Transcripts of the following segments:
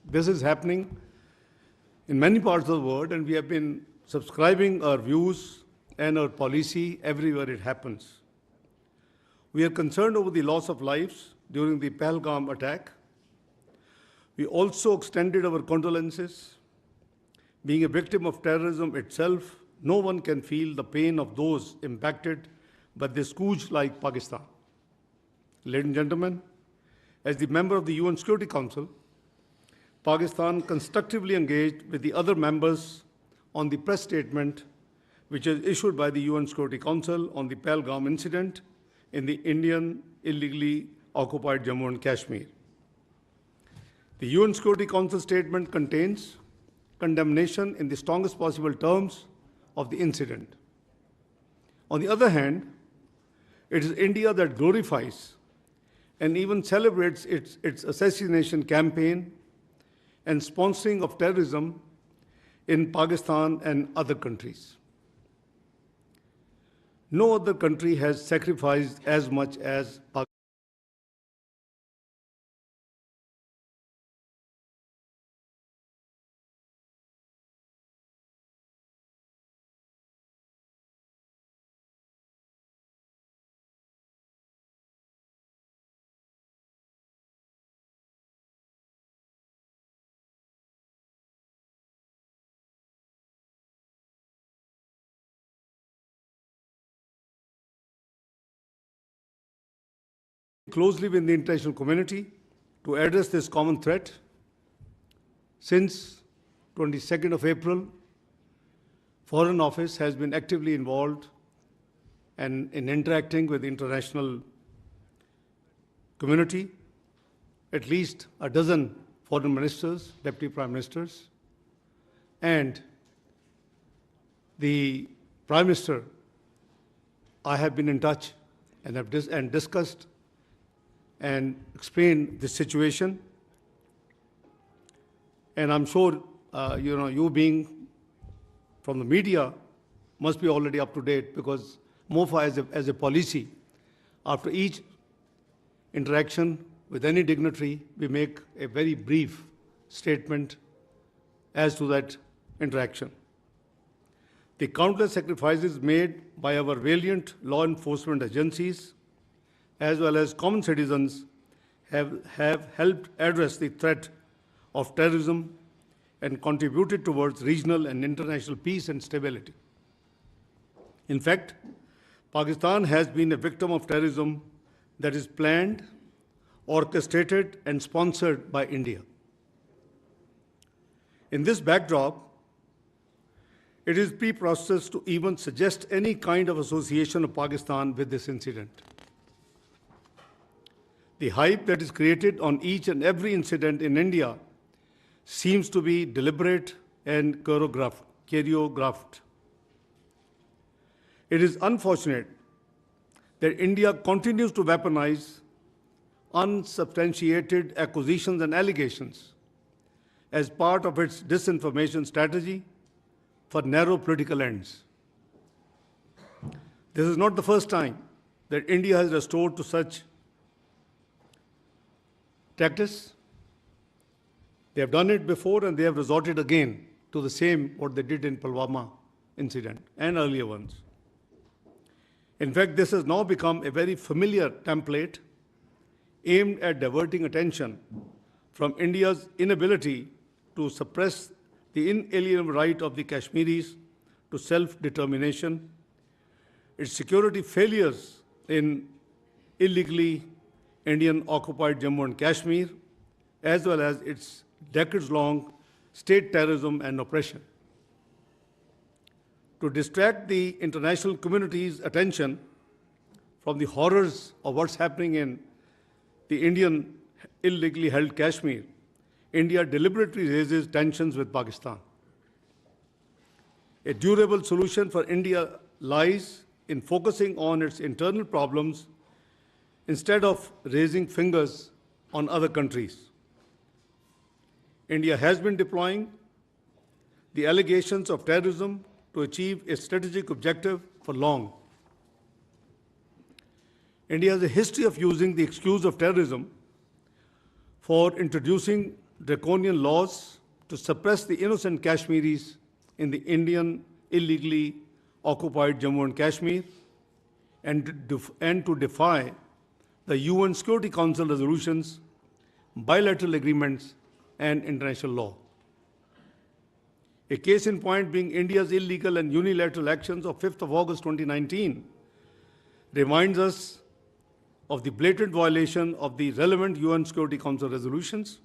This is happening in many parts of the world, and we have been subscribing our views and our policy everywhere it happens. We are concerned over the loss of lives during the Pahalgam attack. We also extended our condolences. Being a victim of terrorism itself, no one can feel the pain of those impacted by this scourge like Pakistan. Ladies and gentlemen, as the member of the UN Security Council, Pakistan constructively engaged with the other members on the press statement which is issued by the UN Security Council on the Pahalgam incident in the Indian illegally occupied Jammu and Kashmir. The UN Security Council statement contains condemnation in the strongest possible terms of the incident. On the other hand, it is India that glorifies and even celebrates its assassination campaign and sponsoring of terrorism in Pakistan and other countries. No other country has sacrificed as much as Pakistan. Closely with the international community to address this common threat. Since 22nd of April, Foreign Office has been actively involved and in interacting with the international community. At least a dozen foreign ministers, deputy prime ministers, and the Prime Minister, I have been in touch and have discussed and explain the situation. And I'm sure, you being from the media must be already up to date, because MOFA as a policy, after each interaction with any dignitary, we make a very brief statement as to that interaction. The countless sacrifices made by our valiant law enforcement agencies as well as common citizens have helped address the threat of terrorism and contributed towards regional and international peace and stability. In fact, Pakistan has been a victim of terrorism that is planned, orchestrated, and sponsored by India. In this backdrop, it is preposterous to even suggest any kind of association of Pakistan with this incident. The hype that is created on each and every incident in India seems to be deliberate and choreographed. It is unfortunate that India continues to weaponize unsubstantiated accusations and allegations as part of its disinformation strategy for narrow political ends. This is not the first time that India has resorted to such tactics. They have done it before, and they have resorted again to the same what they did in Pulwama incident and earlier ones. In fact, this has now become a very familiar template aimed at diverting attention from India's inability to suppress the inalienable right of the Kashmiris to self-determination, its security failures in illegally Indian-occupied Jammu and Kashmir, as well as its decades-long state terrorism and oppression. To distract the international community's attention from the horrors of what's happening in the Indian illegally held Kashmir, India deliberately raises tensions with Pakistan. A durable solution for India lies in focusing on its internal problems instead of raising fingers on other countries. India has been deploying the allegations of terrorism to achieve a strategic objective for long. India has a history of using the excuse of terrorism for introducing draconian laws to suppress the innocent Kashmiris in the Indian illegally occupied Jammu and Kashmir, and to defy the UN Security Council resolutions, bilateral agreements, and international law. A case in point being India's illegal and unilateral actions of 5th of August 2019 reminds us of the blatant violation of the relevant UN Security Council resolutions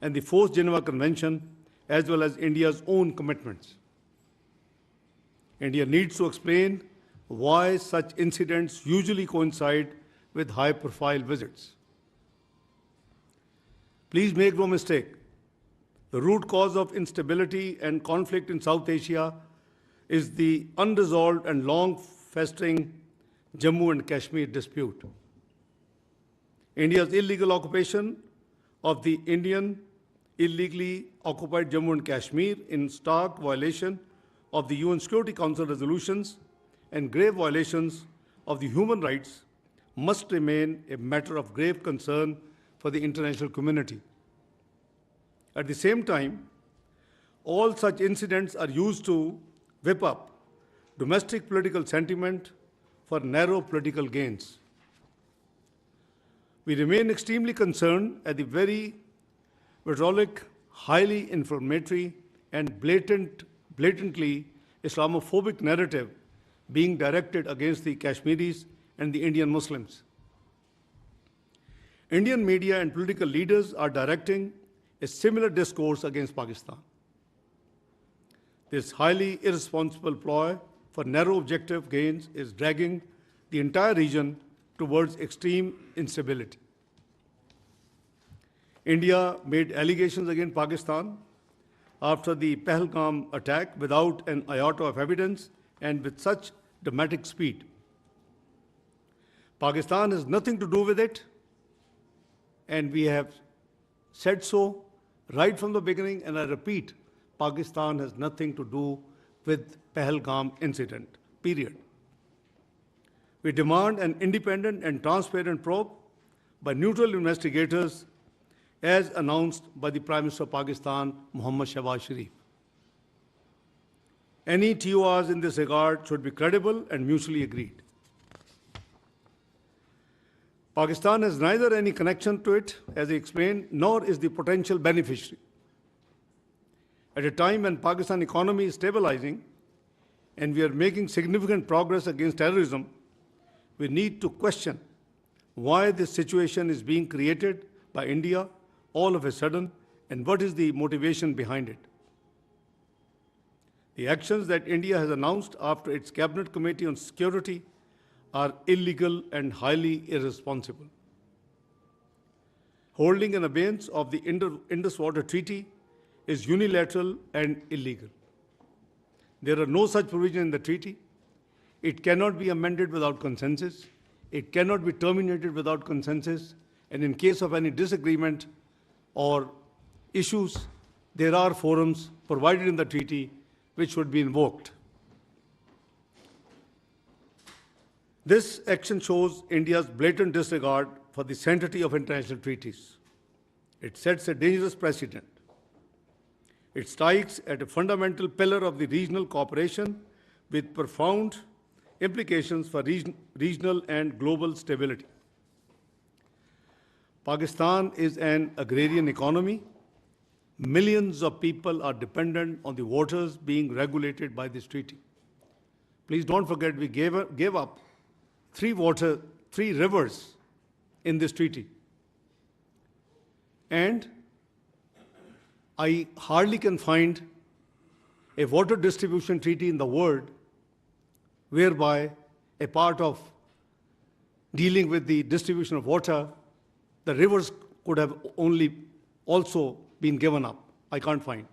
and the 4th Geneva Convention, as well as India's own commitments. India needs to explain why such incidents usually coincide with high-profile visits. Please make no mistake, the root cause of instability and conflict in South Asia is the unresolved and long-festering Jammu and Kashmir dispute. India's illegal occupation of the Indian illegally occupied Jammu and Kashmir in stark violation of the UN Security Council resolutions and grave violations of the human rights must remain a matter of grave concern for the international community. At the same time, all such incidents are used to whip up domestic political sentiment for narrow political gains. We remain extremely concerned at the very vitriolic, highly inflammatory, and blatantly Islamophobic narrative being directed against the Kashmiris and the Indian Muslims. Indian media and political leaders are directing a similar discourse against Pakistan. This highly irresponsible ploy for narrow objective gains is dragging the entire region towards extreme instability. India made allegations against Pakistan after the Pahalgam attack without an iota of evidence and with such dramatic speed. Pakistan has nothing to do with it, and we have said so right from the beginning, and I repeat, Pakistan has nothing to do with Pahalgam incident, period. We demand an independent and transparent probe by neutral investigators as announced by the Prime Minister of Pakistan, Mohammad Shahbaz Sharif. Any TORs in this regard should be credible and mutually agreed. Pakistan has neither any connection to it, as I explained, nor is the potential beneficiary. At a time when Pakistan economy is stabilizing and we are making significant progress against terrorism, we need to question why this situation is being created by India all of a sudden and what is the motivation behind it. The actions that India has announced after its Cabinet Committee on Security are illegal and highly irresponsible. Holding in abeyance of the Indus Water Treaty is unilateral and illegal. There are no such provisions in the treaty. It cannot be amended without consensus. It cannot be terminated without consensus. And in case of any disagreement or issues, there are forums provided in the treaty which should be invoked. This action shows India's blatant disregard for the sanctity of international treaties. It sets a dangerous precedent. It strikes at a fundamental pillar of the regional cooperation with profound implications for regional and global stability. Pakistan is an agrarian economy. Millions of people are dependent on the waters being regulated by this treaty. Please don't forget, we gave up three rivers in this treaty. And I hardly can find a water distribution treaty in the world whereby a part of dealing with the distribution of water, the rivers could have also been given up. I can't find.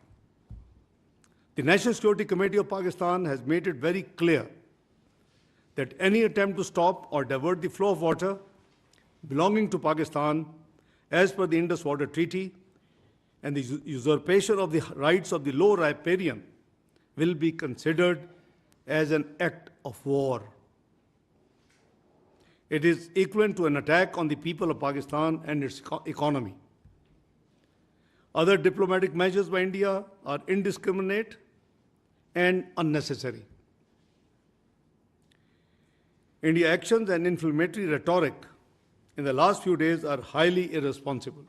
The National Security Committee of Pakistan has made it very clear that any attempt to stop or divert the flow of water belonging to Pakistan as per the Indus Water Treaty and the usurpation of the rights of the low riparian will be considered as an act of war. It is equivalent to an attack on the people of Pakistan and its economy. Other diplomatic measures by India are indiscriminate and unnecessary. India's actions and inflammatory rhetoric in the last few days are highly irresponsible.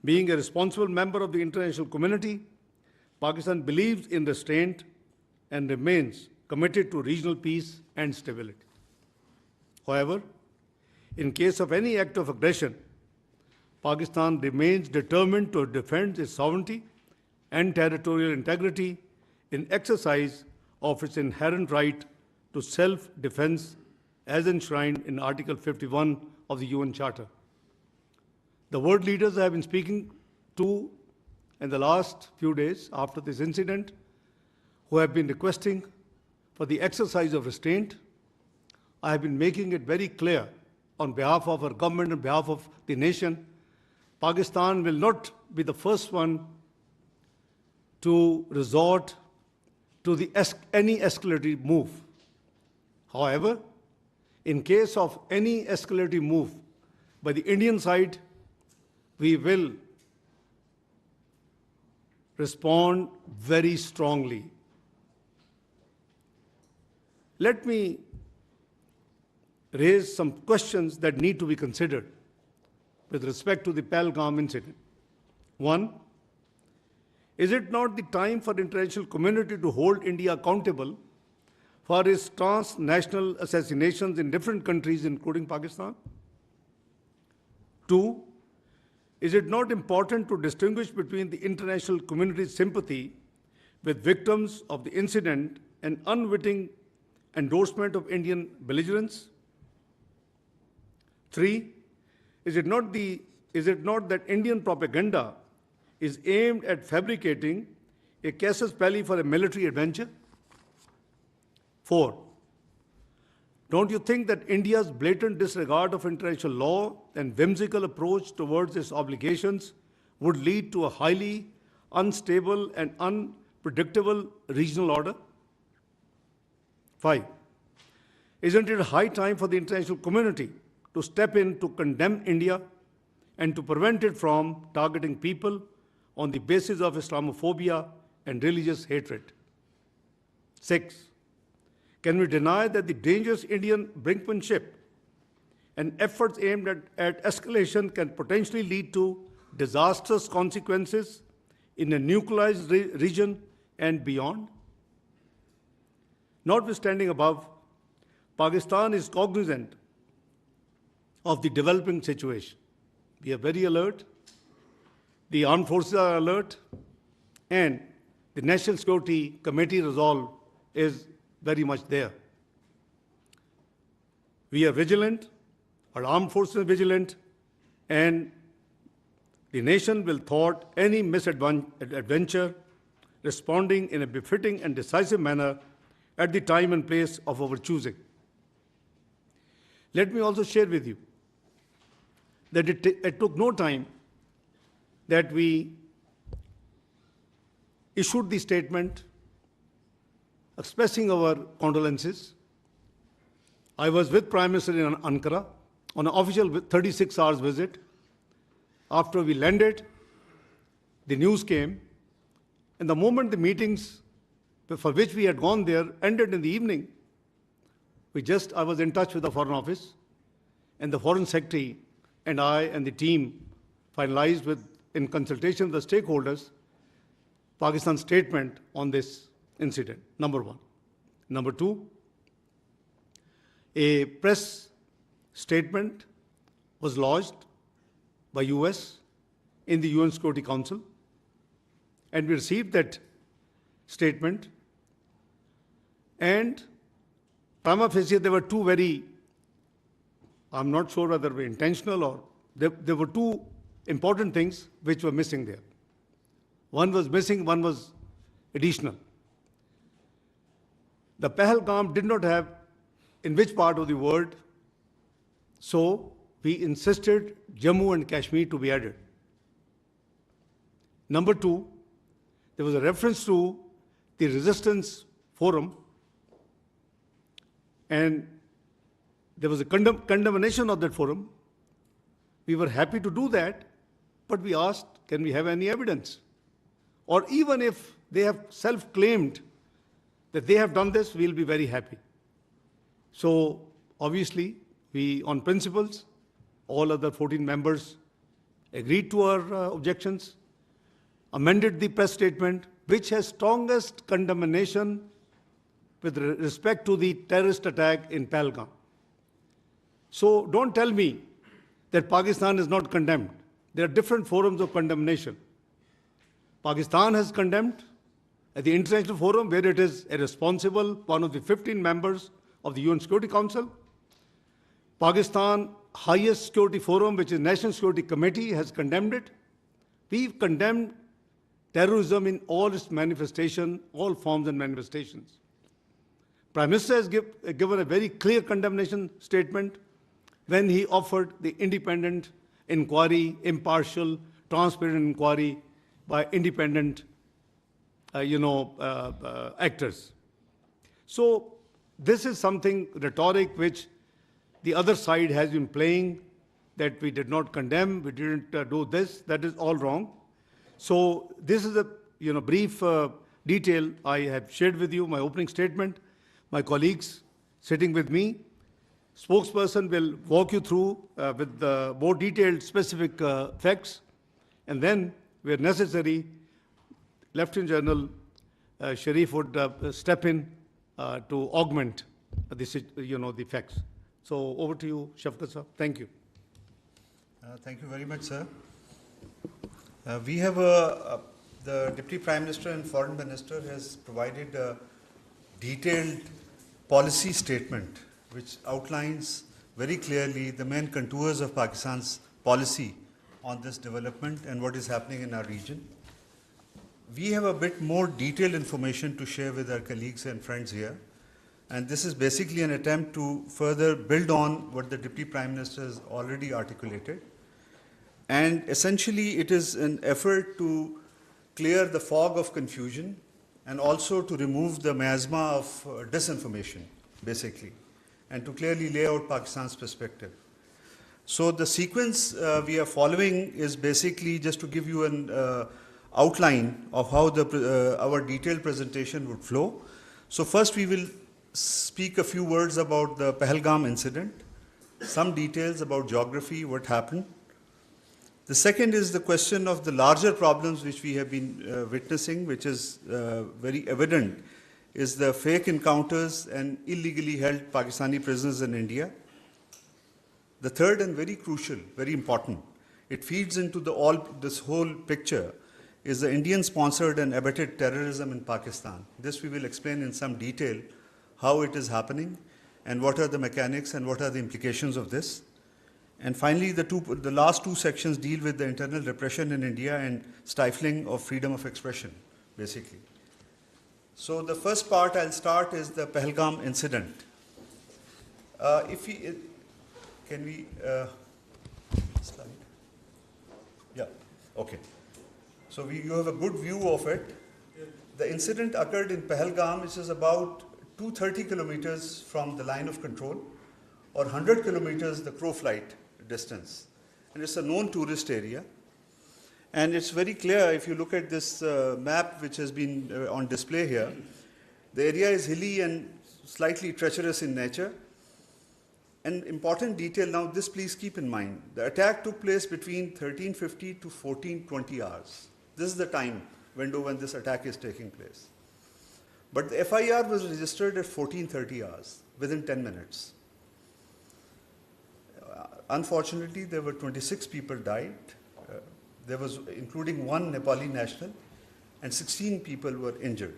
Being a responsible member of the international community, Pakistan believes in restraint and remains committed to regional peace and stability. However, in case of any act of aggression, Pakistan remains determined to defend its sovereignty and territorial integrity in exercise of its inherent right to self-defense as enshrined in Article 51 of the UN Charter. The world leaders I have been speaking to in the last few days after this incident, who have been requesting for the exercise of restraint, I have been making it very clear on behalf of our government, on behalf of the nation, Pakistan will not be the first one to resort to any escalatory move. However, in case of any escalating move by the Indian side, we will respond very strongly. Let me raise some questions that need to be considered with respect to the Pahalgam incident. One, is it not the time for the international community to hold India accountable for its transnational assassinations in different countries, including Pakistan? Two, is it not important to distinguish between the international community's sympathy with victims of the incident and unwitting endorsement of Indian belligerence? Three, is it not that Indian propaganda is aimed at fabricating a casus belli for a military adventure? Four, don't you think that India's blatant disregard of international law and whimsical approach towards its obligations would lead to a highly unstable and unpredictable regional order? Five, isn't it high time for the international community to step in to condemn India and to prevent it from targeting people on the basis of Islamophobia and religious hatred? Six, can we deny that the dangerous Indian brinkmanship and efforts aimed at escalation can potentially lead to disastrous consequences in a nuclearized region and beyond? Notwithstanding above, Pakistan is cognizant of the developing situation. We are very alert, the armed forces are alert, and the National Security Committee resolve is very much there. We are vigilant, our armed forces are vigilant, and the nation will thwart any misadventure, responding in a befitting and decisive manner at the time and place of our choosing. Let me also share with you that it took no time that we issued the statement expressing our condolences. I was with Prime Minister in Ankara on an official 36 hours visit. After we landed, the news came, and the moment the meetings for which we had gone there ended in the evening, I was in touch with the Foreign Office, and the Foreign Secretary and I and the team finalized in consultation with the stakeholders, Pakistan's statement on this incident, number one. Number two, a press statement was lodged by US in the UN Security Council, and we received that statement, and prima facie there were two I'm not sure whether they were intentional or there were two important things which were missing there. One was missing, one was additional. The Pahalgam did not have in which part of the world, so we insisted Jammu and Kashmir to be added. Number two, there was a reference to the resistance forum, and there was a condemnation of that forum. We were happy to do that, But we asked, can we have any evidence? Or even if they have self-claimed that they have done this, we'll be very happy. So obviously, we, on principles, all other 14 members agreed to our objections, amended the press statement, which has strongest condemnation with respect to the terrorist attack in Pahalgam. So don't tell me that Pakistan is not condemned. There are different forums of condemnation. Pakistan has condemned at the international forum, where it is a responsible, one of the 15 members of the UN Security Council. Pakistan highest security forum, which is National Security Committee, has condemned it. We've condemned terrorism in all its manifestation, all forms and manifestations. Prime Minister has given a very clear condemnation statement when he offered the independent inquiry, impartial, transparent inquiry by independent actors. So this is something rhetoric which the other side has been playing, that we did not condemn, we didn't do this. That is all wrong. So this is a brief detail I have shared with you, my opening statement. My colleagues sitting with me, spokesperson will walk you through with the more detailed specific facts, and then where necessary, Lieutenant General Sharif would step in to augment the facts. So over to you, Shafqat sir. Thank you. Thank you very much, sir. We have the Deputy Prime Minister and Foreign Minister has provided a detailed policy statement which outlines very clearly the main contours of Pakistan's policy on this development and what is happening in our region. We have a bit more detailed information to share with our colleagues and friends here. And this is basically an attempt to further build on what the Deputy Prime Minister has already articulated. And essentially, it is an effort to clear the fog of confusion and also to remove the miasma of disinformation, basically, and to clearly lay out Pakistan's perspective. So the sequence we are following is basically just to give you an outline of how our detailed presentation would flow. So first we will speak a few words about the Pahalgam incident, some details about geography, what happened. The second is the question of the larger problems which we have been witnessing, which is very evident, is the fake encounters and illegally held Pakistani prisoners in India. The third and very crucial, very important, it feeds into this whole picture, is the Indian-sponsored and abetted terrorism in Pakistan. This we will explain in some detail how it is happening and what are the mechanics and what are the implications of this. And finally, the last two sections deal with the internal repression in India and stifling of freedom of expression, basically. So the first part I'll start is the Pahalgam incident. Can we slide? Yeah, okay. So you have a good view of it. The incident occurred in Pahalgam, which is about 230 kilometers from the line of control, or 100 kilometers the crow flight distance. And it's a known tourist area. And it's very clear if you look at this map which has been on display here. The area is hilly and slightly treacherous in nature. An important detail now, this please keep in mind. The attack took place between 1350 to 1420 hours. This is the time window when this attack is taking place. But the FIR was registered at 1430 hours, within 10 minutes. Unfortunately, there were 26 people died. There was, including one Nepali national, and 16 people were injured.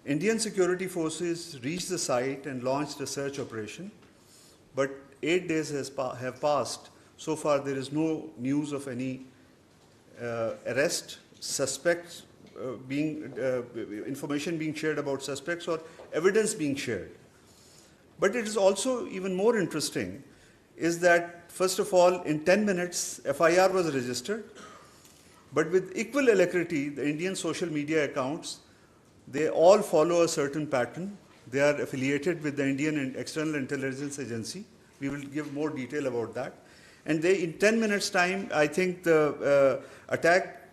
Indian security forces reached the site and launched a search operation, but 8 days have passed. So far, there is no news of any arrest, suspects information being shared about suspects or evidence being shared. But it is also even more interesting is that, first of all, in 10 minutes, FIR was registered, but with equal alacrity, the Indian social media accounts, they all follow a certain pattern. They are affiliated with the Indian External Intelligence Agency. We will give more detail about that. And they, in 10 minutes time, I think the attack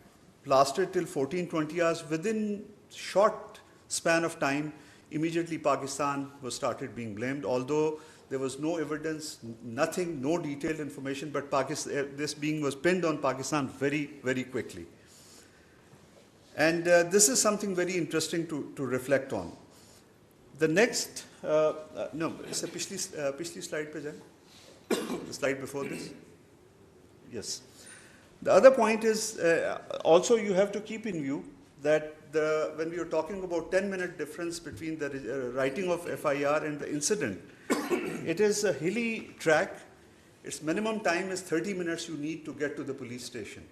lasted till 14, 20 hours. Within short span of time, immediately Pakistan was started being blamed, although there was no evidence, nothing, no detailed information, but Pakistan, this being was pinned on Pakistan very, very quickly. And this is something very interesting to reflect on. The next, no, it's a पिछली slide पे जाएं. The slide before this. Yes. The other point is also you have to keep in view that when we are talking about 10-minute difference between the writing of FIR and the incident, it is a hilly track. Its minimum time is 30 minutes you need to get to the police station.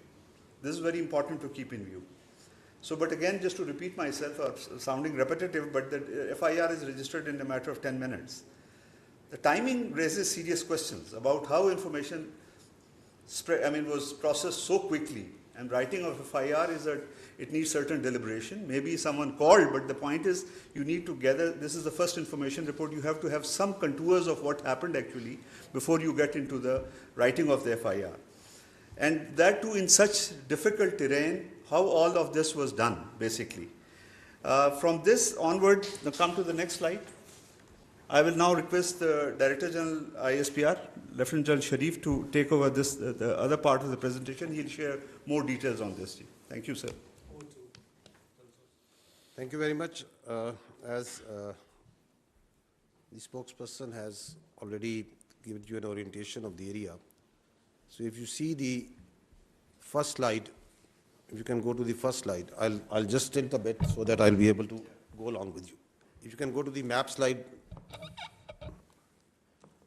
This is very important to keep in view. So, but again, just to repeat myself, sounding repetitive, but the FIR is registered in a matter of 10 minutes. The timing raises serious questions about how information was processed so quickly. And writing of FIR is that it needs certain deliberation. Maybe someone called, but the point is you need to gather, this is the first information report, you have to have some contours of what happened actually before you get into the writing of the FIR. And that too in such difficult terrain, how all of this was done, basically. From this onward, now come to the next slide. I will now request the Director General ISPR, Lieutenant General Sharif, to take over this, the other part of the presentation. He'll share more details on this. Thank you, sir. Thank you very much. As the spokesperson has already given you an orientation of the area. So if you see the first slide, if you can go to the first slide, I'll just tilt a bit so that I'll be able to go along with you. If you can go to the map slide.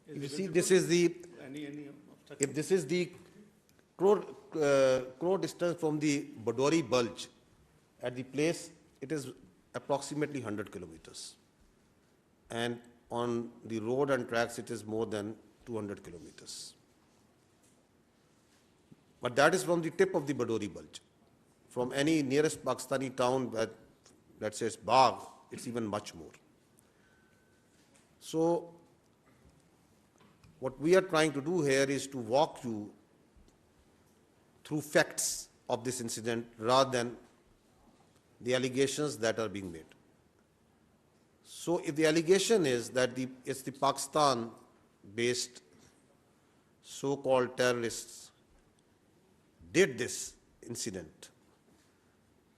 If you see, this is the, if this is the crow distance from the Badori Bulge at the place, it is approximately 100 kilometers. And on the road and tracks, it is more than 200 kilometers. But that is from the tip of the Badori Bulge. From any nearest Pakistani town, let's say it's Bagh, it's even much more. So, what we are trying to do here is to walk you through facts of this incident rather than the allegations that are being made. So, if the allegation is that it's the Pakistan-based so-called terrorists did this incident,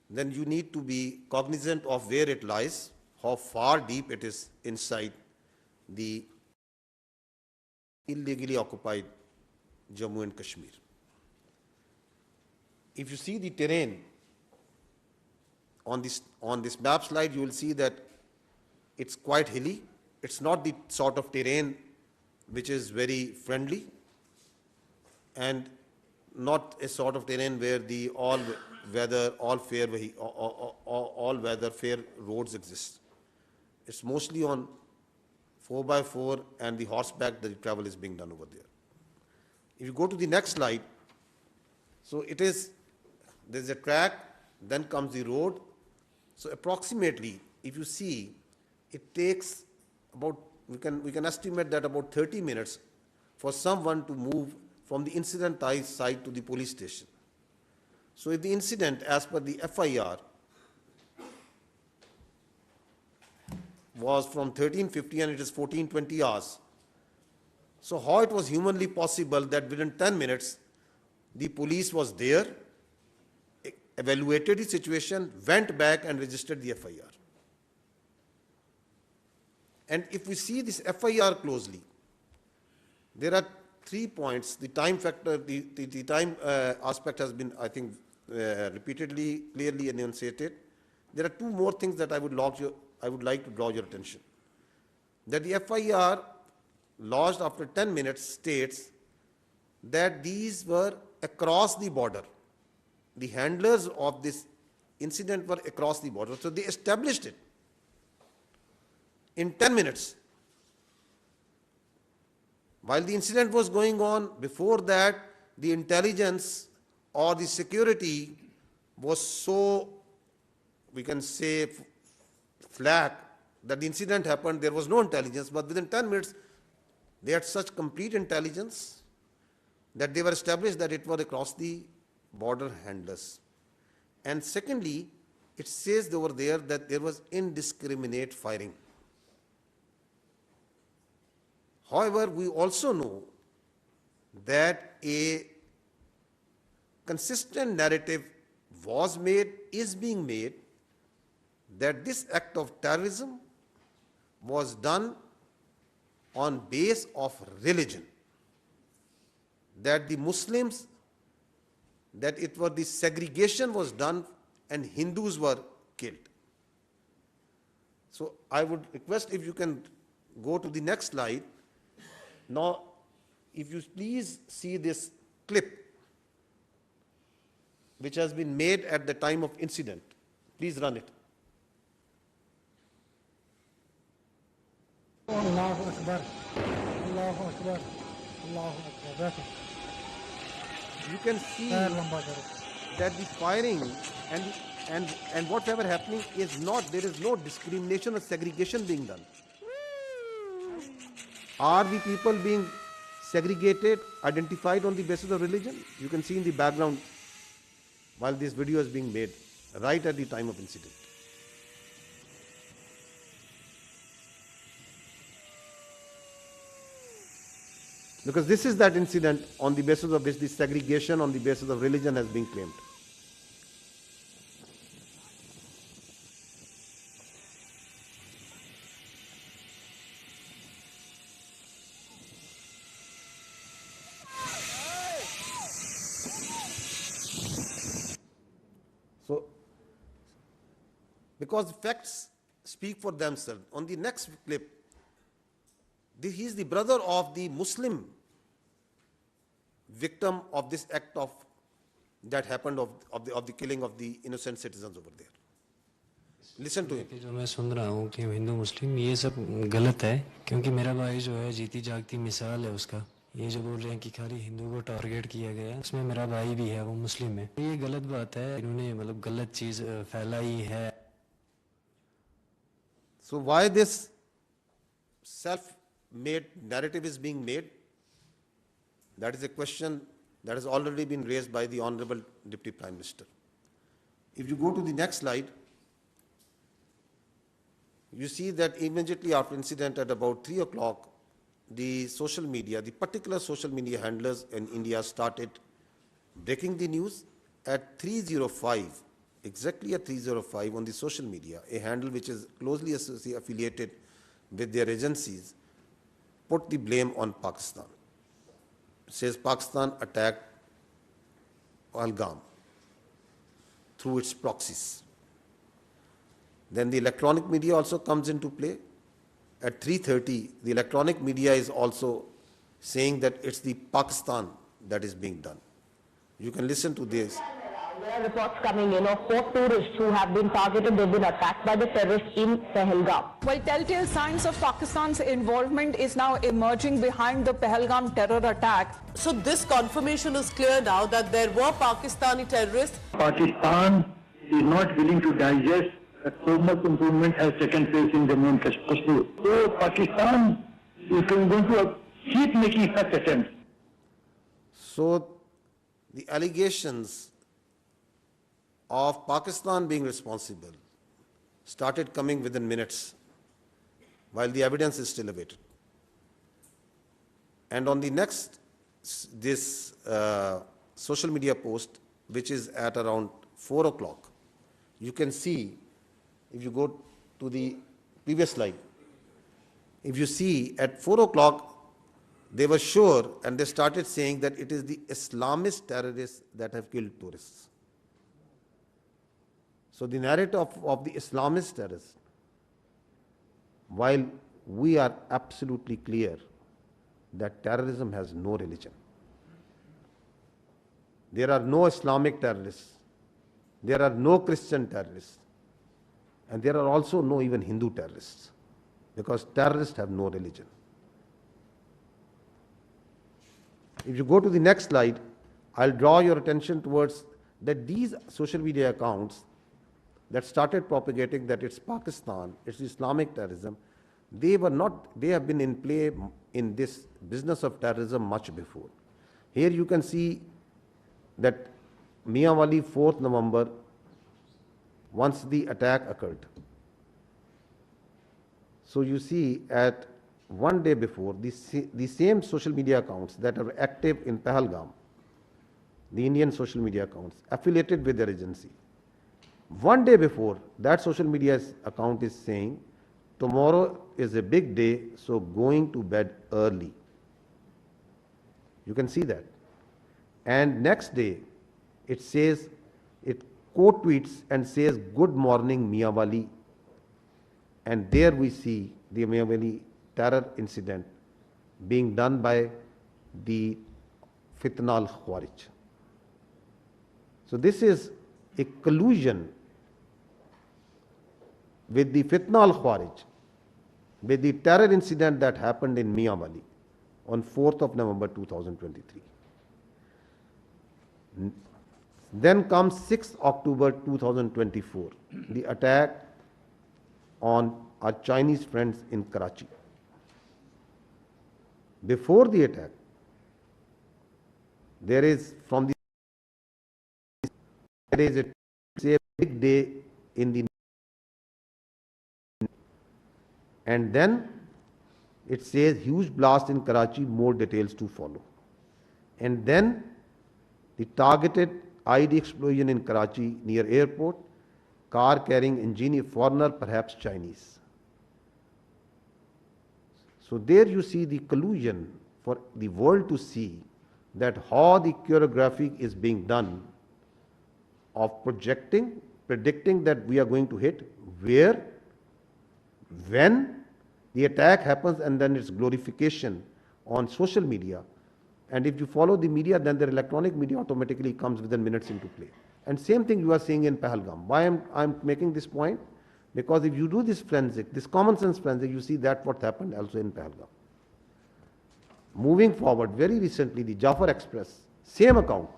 then you need to be cognizant of where it lies, how far deep it is inside the illegally occupied Jammu and Kashmir. If you see the terrain on this map slide, you will see that it's quite hilly. It's not the sort of terrain which is very friendly, and not a sort of terrain where the all-weather fair roads exist. It's mostly on 4x4 and the horseback that the travel is being done over there. If you go to the next slide, so there's a track, then comes the road. So approximately, if you see, it takes about, we can estimate that about 30 minutes for someone to move from the incident site to the police station. So if the incident, as per the FIR, was from 1350 and it is 1420 hours. So how it was humanly possible that within 10 minutes, the police was there, evaluated the situation, went back and registered the FIR. And if we see this FIR closely, there are 3 points. The time factor, the time aspect has been, I think, repeatedly, clearly enunciated. There are 2 more things that I would like to draw your attention. That the FIR lodged after 10 minutes states that these were across the border. The handlers of this incident were across the border. So they established it in 10 minutes. While the incident was going on, before that, the intelligence or the security was so, we can say, flat that the incident happened, there was no intelligence, but within 10 minutes, they had such complete intelligence that they were established that it was across the border handlers. And secondly, it says over there that there was indiscriminate firing. However, we also know that a consistent narrative was made, is being made, that this act of terrorism was done on base of religion, that the Muslims, that it was the segregation was done and Hindus were killed. So I would request if you can go to the next slide. Now, if you please see this clip which has been made at the time of incident. Please run it. Allahu Akbar, Allahu Akbar, Allahu Akbar. You can see that the firing and whatever happening is not, there is no discrimination or segregation being done. Are the people being segregated, identified on the basis of religion? You can see in the background while this video is being made, right at the time of incident. Because this is that incident on the basis of which the segregation on the basis of religion has been claimed. So, because the facts speak for themselves. On the next clip, he is the brother of the Muslim victim of this act of that happened of the killing of the innocent citizens over there. Listen to him. जो मैं सुन रहा हूँ कि हिंदू मुस्लिम ये सब गलत है, क्योंकि मेरा भाई जो है जीती जागती मिसाल है उसका. ये जो बोल रहे हैं कि खाली हिंदू को टारगेट किया गया है, उसमें मेरा भाई भी है, वो मुस्लिम है. ये गलत बात है, इन्होंने मतलब गलत चीज फैलाई है. So why this self-made narrative is being made? That is a question that has already been raised by the Honorable Deputy Prime Minister. If you go to the next slide, you see that immediately after incident at about 3 o'clock, the social media, the particular social media handlers in India started breaking the news. At 3:05, exactly at 3:05 on the social media, a handle which is closely affiliated with their agencies put the blame on Pakistan. It says Pakistan attacked Pahalgam through its proxies. Then the electronic media also comes into play. At 3:30, the electronic media is also saying that it's the Pakistan that is being done. You can listen to this. There are reports coming in of 4 tourists who have been targeted. They've been attacked by the terrorists in Pahalgam. Well, telltale signs of Pakistan's involvement is now emerging behind the Pahalgam terror attack. So this confirmation is clear now that there were Pakistani terrorists. Pakistan is not willing to digest that so much improvement has taken place in Jammu and Kashmir. So Pakistan is going to keep making such attempts. So the allegations of Pakistan being responsible started coming within minutes while the evidence is still awaited. And on the next, this social media post, which is at around 4 o'clock, you can see, if you go to the previous slide, if you see at 4 o'clock, they were sure and they started saying that it is the Islamist terrorists that have killed tourists. So the narrative of the Islamist terrorists, while we are absolutely clear that terrorism has no religion. There are no Islamic terrorists, there are no Christian terrorists, and there are also no even Hindu terrorists, because terrorists have no religion. If you go to the next slide, I'll draw your attention towards that these social media accounts that started propagating that it's Pakistan, it's Islamic terrorism, they have been in play in this business of terrorism much before. Here you can see that Mianwali 4th November, once the attack occurred. So you see at one day before, the same social media accounts that are active in Pahalgam, the Indian social media accounts affiliated with their agency, one day before, that social media account is saying, tomorrow is a big day, so going to bed early. You can see that. And next day, it says, it quote tweets and says, good morning Mianwali. And there we see the Mianwali terror incident being done by the Fitna al-Khawarij. So this is a collusion with the Fitna al-Khawarij, with the terror incident that happened in Mianwali on 4th of November 2023. Then comes 6th October 2024, the attack on our Chinese friends in Karachi. Before the attack, there is a big day in the, and then it says huge blast in Karachi, more details to follow. And then the targeted ID explosion in Karachi near airport, car carrying engineer, foreigner, perhaps Chinese. So there you see the collusion for the world to see that how the choreography is being done of predicting that we are going to hit, where, when the attack happens, and then its glorification on social media. And if you follow the media, then the electronic media automatically comes within minutes into play. And same thing you are seeing in Pahalgam. Why I'm making this point? Because if you do this forensic, this common sense forensic, you see that what happened also in Pahalgam. Moving forward, very recently, the Jafar Express, same account.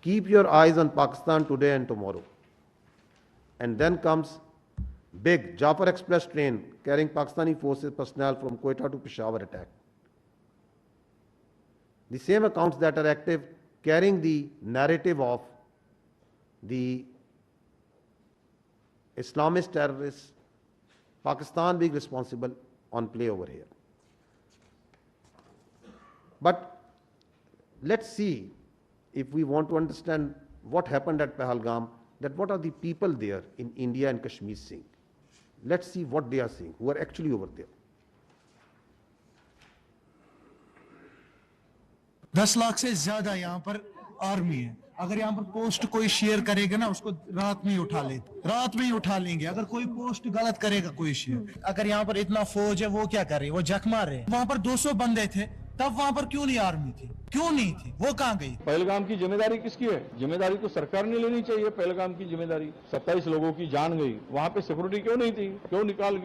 Keep your eyes on Pakistan today and tomorrow. And then comes big Jafar Express train carrying Pakistani forces personnel from Quetta to Peshawar attack. The same accounts that are active carrying the narrative of the Islamist terrorists, Pakistan being responsible on play over here. But let's see, if we want to understand what happened at Pahalgam, that what are the people there in India and Kashmir seeing. Let's see what they are seeing, who are actually over there. 10 lakh से ज्यादा यहाँ पर army है। अगर यहाँ पर post कोई share करेगा ना, उसको रात में ही उठा लेंगे। अगर कोई पोस्ट गलत करेगा कोई शेयर, अगर यहाँ पर इतना फौज है, वो क्या कर रही है? वो जख मार रहे हैं। वहाँ पर 200 बंदे थे, तब वहाँ पर क्यों नहीं आर्मी थी? क्यों नहीं थी? वो कहाँ गई? पहलगाम की जिम्मेदारी किसकी है? जिम्मेदारी तो सरकार ने लेनी चाहिए। पहलगाम की जिम्मेदारी, 27 लोगों की जान गई, वहाँ पे सिक्योरिटी क्यों नहीं थी? क्यों निकाली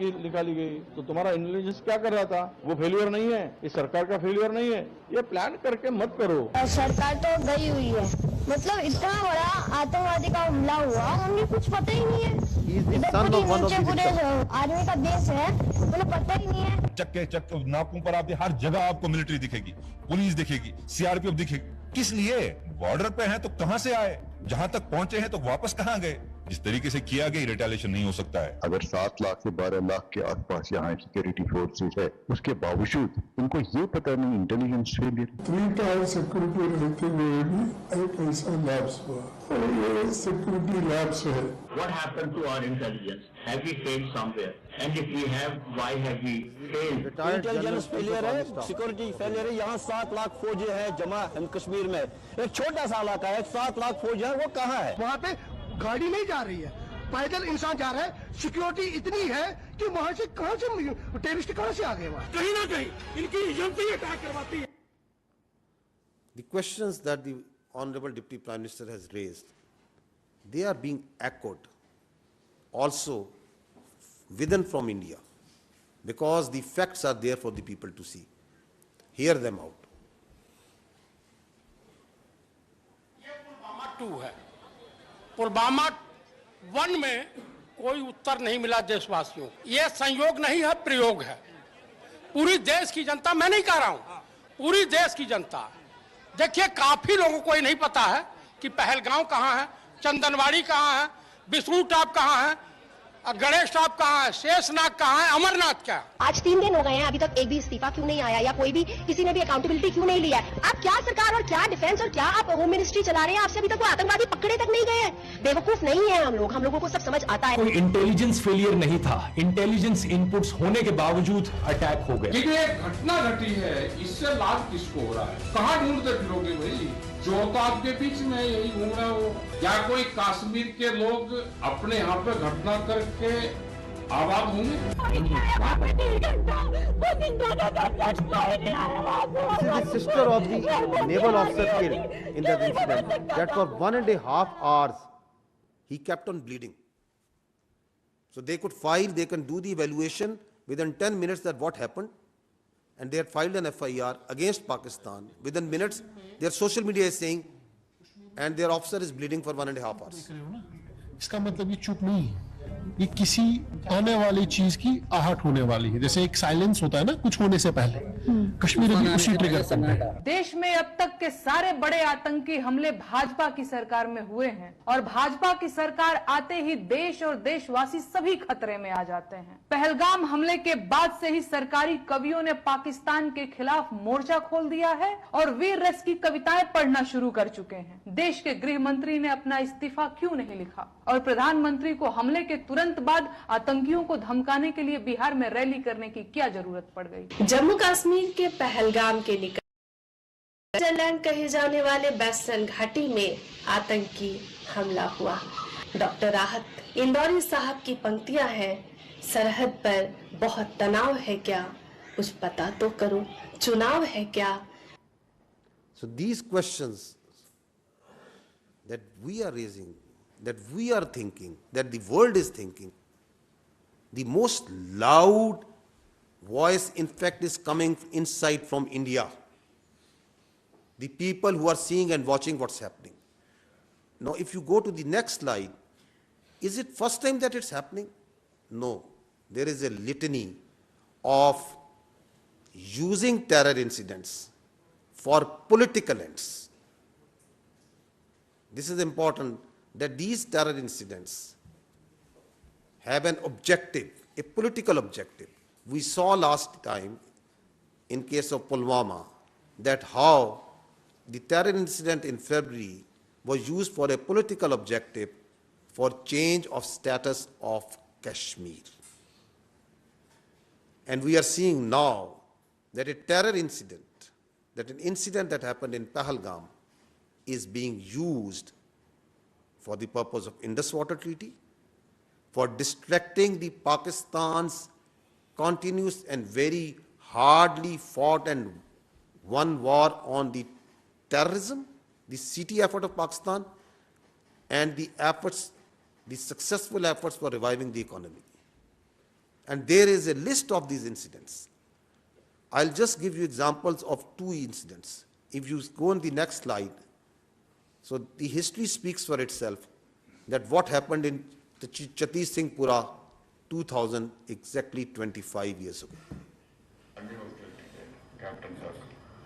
गई? तो तुम्हारा इंटेलिजेंस क्या कर रहा था? वो फेलियर नहीं है, ये सरकार का फेलियर नहीं है। ये प्लान करके मत करो। सरकार तो गई हुई है, मतलब इतना बड़ा आतंकवादी का हमला हुआ, हमें कुछ पता ही नहीं है। पूरे आर्मी का देश है, उन्हें पता ही नहीं है। चक्के नाकों पर आपके हर जगह आपको मिलिट्री दिखेगी, पुलिस दिखेगी, सीआरपीएफ दिखेगी। किस लिए? बॉर्डर पे हैं तो कहां से आए? जहां तक पहुंचे हैं तो वापस कहां गए? जिस तरीके से किया गया, रिटेलिएशन नहीं हो सकता है। अगर 7 लाख से 12 लाख के आसपास यहाँ सिक्योरिटी फोर्सेस है, उसके बावजूद उनको ये पता नहीं इंटेलिजेंस फेलियर। 3 टायर सिक्योरिटी रहते हुए भी एक ऐसा लैप्स हुआ, और ये सिक्योरिटी लैप्स है। What happened to our intelligence? Have we failed somewhere? And if we have, why have we failed? Intelligence failure है, सिक्योरिटी फेलियर है। यहाँ 7 लाख फौजी है जमा कश्मीर में, एक छोटा सा इलाका है, 7 लाख फौजी है, वो कहाँ है? वहाँ पे गाड़ी नहीं जा रही है, पैदल इंसान जा रहा है। सिक्योरिटी इतनी है कि वहाँ से कहाँ से टेररिस्ट कहाँ से आ गए? वहाँ कहीं ना कहीं इनकी एजेंसी अटैक करवाती है। The questions that the Honorable Deputy Prime Minister has raised, they are being echoed also within from India, because the facts are there for the people to see. Hear them out. ये पुलवामा 2 है। पुलवामा 1 में कोई उत्तर नहीं मिला देशवासियों को। यह संयोग नहीं है, प्रयोग है। पूरी देश की जनता, मैं नहीं कह रहा हूं, पूरी देश की जनता देखिए काफी लोगों को ये नहीं पता है कि पहलगांव कहाँ है, चंदनवाड़ी कहाँ है, बिसरू टॉप कहाँ है, गणेश टॉप कहाँ है, शेषनाग कहाँ है, अमरनाथ क्या है। आज 3 दिन हो गए हैं, अभी तक एक भी इस्तीफा क्यों नहीं आया या कोई भी किसी ने भी अकाउंटेबिलिटी क्यों नहीं लिया है? आप क्या सरकार और क्या डिफेंस और क्या आप होम मिनिस्ट्री चला रहे हैं? आपसे अभी तक वो आतंकवादी पकड़े तक नहीं गए हैं। बेवकूफ नहीं है हम लोगों को सब समझ आता है। कोई इंटेलिजेंस फेलियर नहीं था, इंटेलिजेंस इनपुट्स होने के बावजूद अटैक हो गया। ये जो एक घटना घटी है, इससे लाभ किसको हो रहा है? कहाँ ढूंढते फिरोगे भाई? चोर तो आपके बीच में यही घूम रहा हो। या कोई कश्मीर के लोग अपने यहाँ पे घटना करके आबाद होंगे? This is the sister of the naval officer killed in that incident. That for 1.5 hours he kept on bleeding. So they could file, they can do the evaluation within 10 minutes that what happened, and they had filed an FIR against Pakistan. Within minutes, their social media is saying, and their officer is bleeding for 1.5 hours. इसका मतलब ये चुप नहीं है, ये किसी आने वाली चीज की आहट होने वाली है। जैसे एक साइलेंस होता है ना कुछ होने से पहले, कश्मीर भी उसी ट्रिगर पर है। देश में अब तक के सारे बड़े आतंकी हमले भाजपा की सरकार में हुए हैं और भाजपा की सरकार आते ही देश और देशवासी सभी खतरे में आ जाते हैं। पहलगाम हमले के बाद से ही सरकारी कवियों ने पाकिस्तान के खिलाफ मोर्चा खोल दिया है और वीर रस की कविताएं पढ़ना शुरू कर चुके हैं। देश के गृह मंत्री ने अपना इस्तीफा क्यों नहीं लिखा और प्रधानमंत्री को हमले के तुरंत बाद आतंकियों को धमकाने के लिए बिहार में रैली करने की क्या जरूरत पड़ गई? जम्मू कश्मीर के पहलगाम के निकट स्विट्जरलैंड कहे जाने वाले बैसन घाटी में आतंकी हमला हुआ। डॉक्टर राहत इंदौरी साहब की पंक्तियां हैं, सरहद पर बहुत तनाव है क्या, कुछ पता तो करो, चुनाव है क्या। So these questions that we are raising, that we are thinking, that the world is thinking, the most loud voice in fact is coming inside from India. The people who are seeing and watching what's happening. Now if you go to the next slide, is it first time that it's happening? No. There is a litany of using terror incidents for political ends. This is important, that these terror incidents have an objective, a political objective. We saw last time in case of Pulwama that how the terror incident in February was used for a political objective for change of status of Kashmir. And we are seeing now that a terror incident, that an incident that happened in Pahalgam is being used for the purpose of Indus Water Treaty, for distracting the Pakistan's continuous and very hardly fought and won war on the terrorism, the CT effort of Pakistan, and the efforts, the successful efforts for reviving the economy. And there is a list of these incidents. I'll just give you examples of 2 incidents. If you go on the next slide, so the history speaks for itself, that what happened in the Chatti Singhpura 2000, exactly 25 years ago.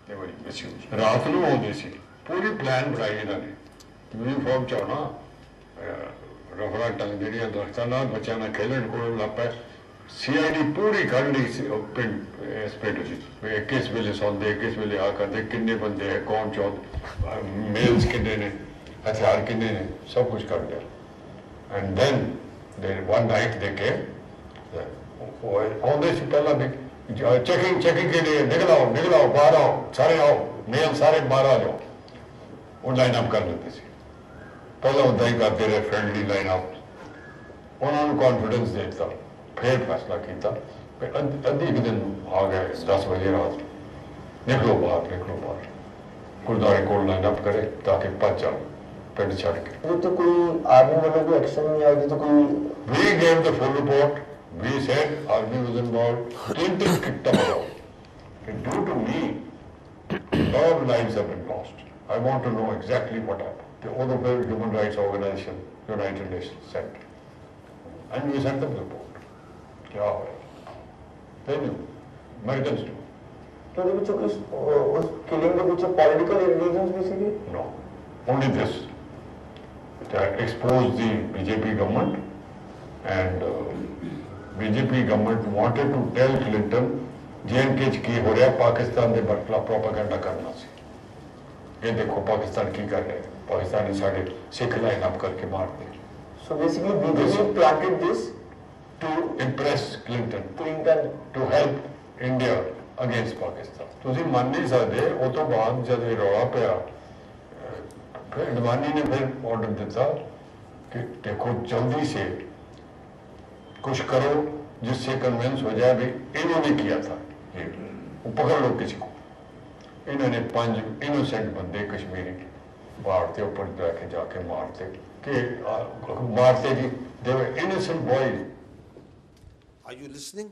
they were misused. रात ਨੂੰ ਆਉਂਦੇ ਸੀ ਪੂਰੀ plan ਬਣਾਈ ਇਹਨਾਂ ਨੇ uniform ਚ ਆਉਣਾ ਰਫੜਾ ਟੰਗ ਜਿਹੜੀਆਂ ਦਰਖਤਾਂ ਨਾਲ ਬੱਚਿਆਂ ਨਾਲ ਖੇਲਣ ਕੋਲ ਲੱਪਾ CID पूरी कर ली पिंड इस पिंड जी किस वेले सौंदे किस वेले आ करते किन्ने बंदे है कौन चौंद मेल्स किन्ने ने हथियार किन्ने ने सब कुछ कर दिया and then they one night they came आउंदे से पहला भी चेकिंग के लिए निकल आओ बाहर आओ सारे आओ मेल सारे बाहर आ जाओ वो लाइन अप कर लेते थे पहला उदा ही करते रहे फ्रेंडली लाइन अप उन्होंने कॉन्फिडेंस देता फिर फैसला किया अद्धी एक दिन आ गए 10 बजे रात निकलो बाहर गुरुद्वारे को लाइन अप करे ताकि पच जाओ पिंड छड़ के वो तो कोई आर्मी वालों को एक्शन नहीं आएगी तो कोई we gave the full report we said army was involved टिन कितना बताओ due to me lot of lives have been lost. I want to know exactly what happened. The other human rights organization, United Nations, sent. And we sent them the report. क्या हो रहा है? They knew. Americans knew. ਕਿ ਉਹਦੇ ਵਿੱਚ ਉਸ killing ਦੇ ਵਿੱਚ political reasons ਵੀ ਸੀਗੇ? No, only this. To expose the BJP government and BJP government wanted to tell Clinton J&K ਚ ਕੀ ਹੋ ਰਿਹਾ, ਪਾਕਿਸਤਾਨ ਦੇ ਬਰਖਲਾਫ ਪ੍ਰੋਪੇਗੈਂਡਾ ਕਰਨਾ ਸੀ। ਇਹ ਦੇਖੋ ਪਾਕਿਸਤਾਨ ਕੀ ਕਰ ਰਿਹਾ ਹੈ, ਪਾਕਿਸਤਾਨੀ ਸਾਡੇ ਸਿੱਖ ਲਾਈਨ ਅਪ ਕਰਕੇ ਮਾਰਦੇ। So basically BJP planted this to impress Clinton to help India against Pakistan. ਤੁਸੀਂ ਮੰਨ ਨਹੀਂ ਸਕਦੇ, ਉਹ ਤੋਂ ਬਾਅਦ ਜਦ ਇਹ ਰੌਲਾ ਪਿਆ फिर अडवाणी ने फिर ऑर्डर दिया कि देखो जल्दी से कुछ करो जिससे कन्विंस हो जाए भी इन्होंने किया था, ये पकड़ लो किसी को। इन्होंने 5 इनोसेंट बंदे कश्मीरी बाढ़ के ऊपर जाके जाके मारते जी, they were innocent boys. Are you listening?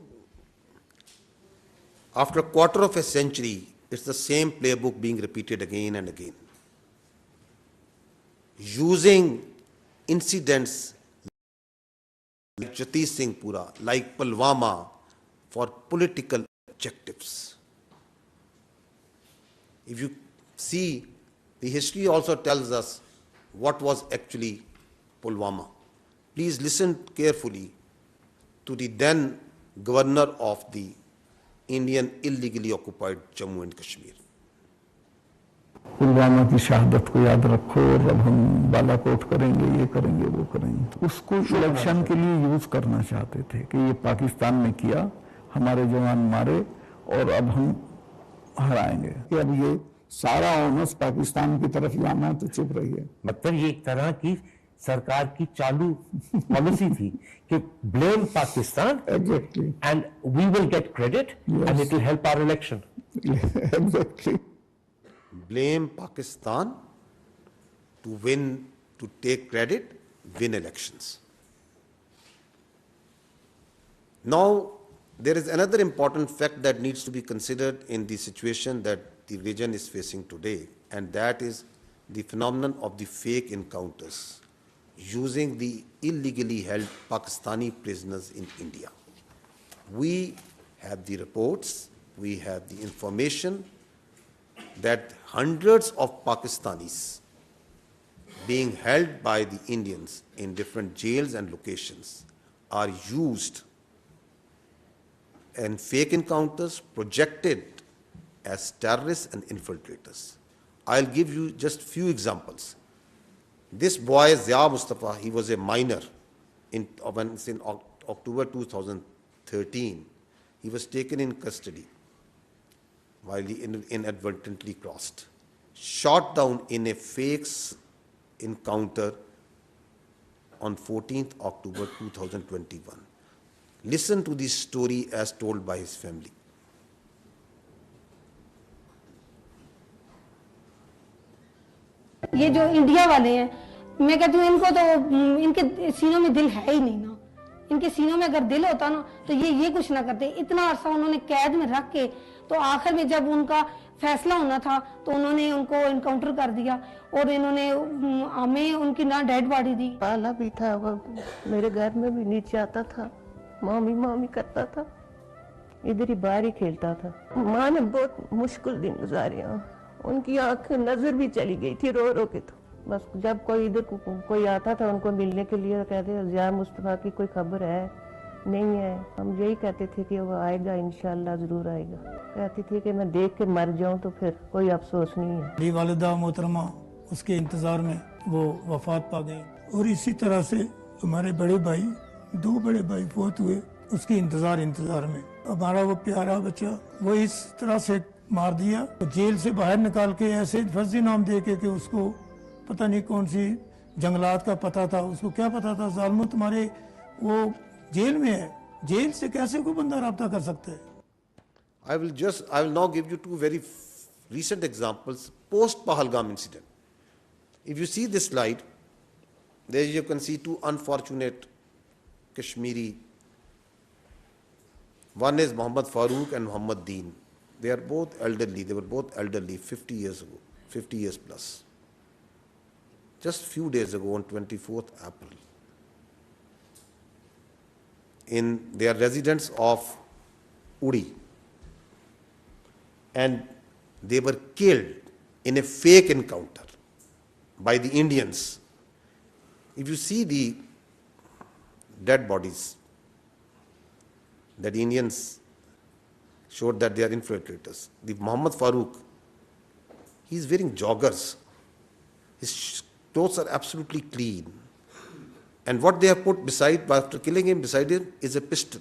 After a quarter of a century, it's the same playbook being repeated again and again, using incidents like Jati Singhpura, like Pulwama, for political objectives. If you see, the history also tells us what was actually Pulwama. Please listen carefully to the then governor of the Indian illegally occupied Jammu and Kashmir. Pulwama की शहादत को याद रखो और अब हम बालाकोट करेंगे, ये करेंगे, वो करेंगे। उसको इलेक्शन के लिए यूज करना चाहते थे कि ये पाकिस्तान ने किया, हमारे जवान मारे और अब हम हराएंगे। कि अब ये सारा ऑनर्स पाकिस्तान की तरफ जाना, तो चुप रहिए। मतलब ये एक तरह की सरकार की चालू पॉलिसी थी कि blame Pakistan exactly and we will get credit and it will help our election. Exactly. Blame Pakistan to win, to take credit, win elections. Now, there is another important fact that needs to be considered in the situation that the region is facing today, and that is the phenomenon of the fake encounters using the illegally held Pakistani prisoners in India. We have the reports, we have the information that hundreds of Pakistanis being held by the Indians in different jails and locations are used in fake encounters projected as terrorists and infiltrators. I'll give you just few examples. This boy, Zia Mustafa, he was a minor in October 2013. He was taken in custody while he inadvertently crossed, shot down in a fake encounter on 14th October 2021. Listen to this story as told by his family. ये जो India वाले हैं, मैं कहती हूँ इनको तो इनके सीनों में दिल है ही नहीं ना। इनके सीनों में अगर दिल होता ना तो ये कुछ ना करते। इतना अरसा उन्होंने कैद में रख के, तो आखिर में जब उनका फैसला होना था तो उन्होंने उनको इनकाउंटर कर दिया और इन्होंने हमें उनकी ना डेड बॉडी दी। पाला भी था, मेरे घर में भी नीचे आता था, मामी मामी करता था, इधर ही बाहर ही खेलता था। माँ ने बहुत मुश्किल दिन गुजारे, उनकी आंख नजर भी चली गई थी रो रो के। तो बस जब कोई इधर कोई आता था उनको मिलने के लिए, कहते जिया मुस्तफा की कोई खबर है? नहीं है। हम यही कहते थे कि वो आएगा, इंशाल्लाह जरूर आएगा। कहती थी कि मैं देख के मर जाऊं तो फिर कोई अफसोस नहीं है। मेरी वालिदा मोहतरमा उसके इंतजार में वो वफात पा गई, और इसी तरह से हमारे बड़े भाई, 2 बड़े भाई फौत हुए उसके इंतजार में। हमारा वो प्यारा बच्चा वो इस तरह से मार दिया, तो जेल से बाहर निकाल के ऐसे फर्जी नाम दे के कि उसको पता नहीं कौन सी जंगलात का पता था, उसको क्या पता था। जालिमो तुम्हारे वो जेल में है, जेल से कैसे कोई बंदा राब्ता कर सकता है? I will now give you 2 very recent examples post Pahalgam incident. If you see this slide, there you can see 2 unfortunate Kashmiri. One is Muhammad Farooq and Muhammad Deen. They are both elderly. They were both elderly 50 years ago, 50 years plus. Just few days ago on 24th April, in their residence of Uri, and they were killed in a fake encounter by the Indians. If you see the dead bodies, that the Indians showed that they are infiltrators. The Muhammad Farooq, he is wearing joggers. His clothes are absolutely clean. And what they have put beside, after killing him, beside him, is a pistol.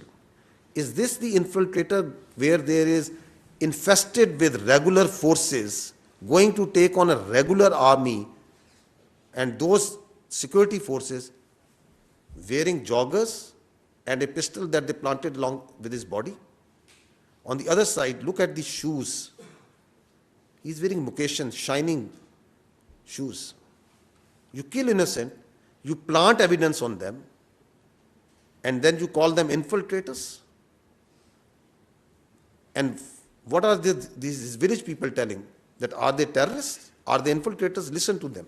Is this the infiltrator where there is infested with regular forces going to take on a regular army, and those security forces wearing joggers and a pistol that they planted along with his body? On the other side, look at the shoes. He's wearing Mukeshan, shining shoes. You kill innocent, you plant evidence on them, and then you call them infiltrators? And what are these village people telling? That are they terrorists? Are they infiltrators? Listen to them.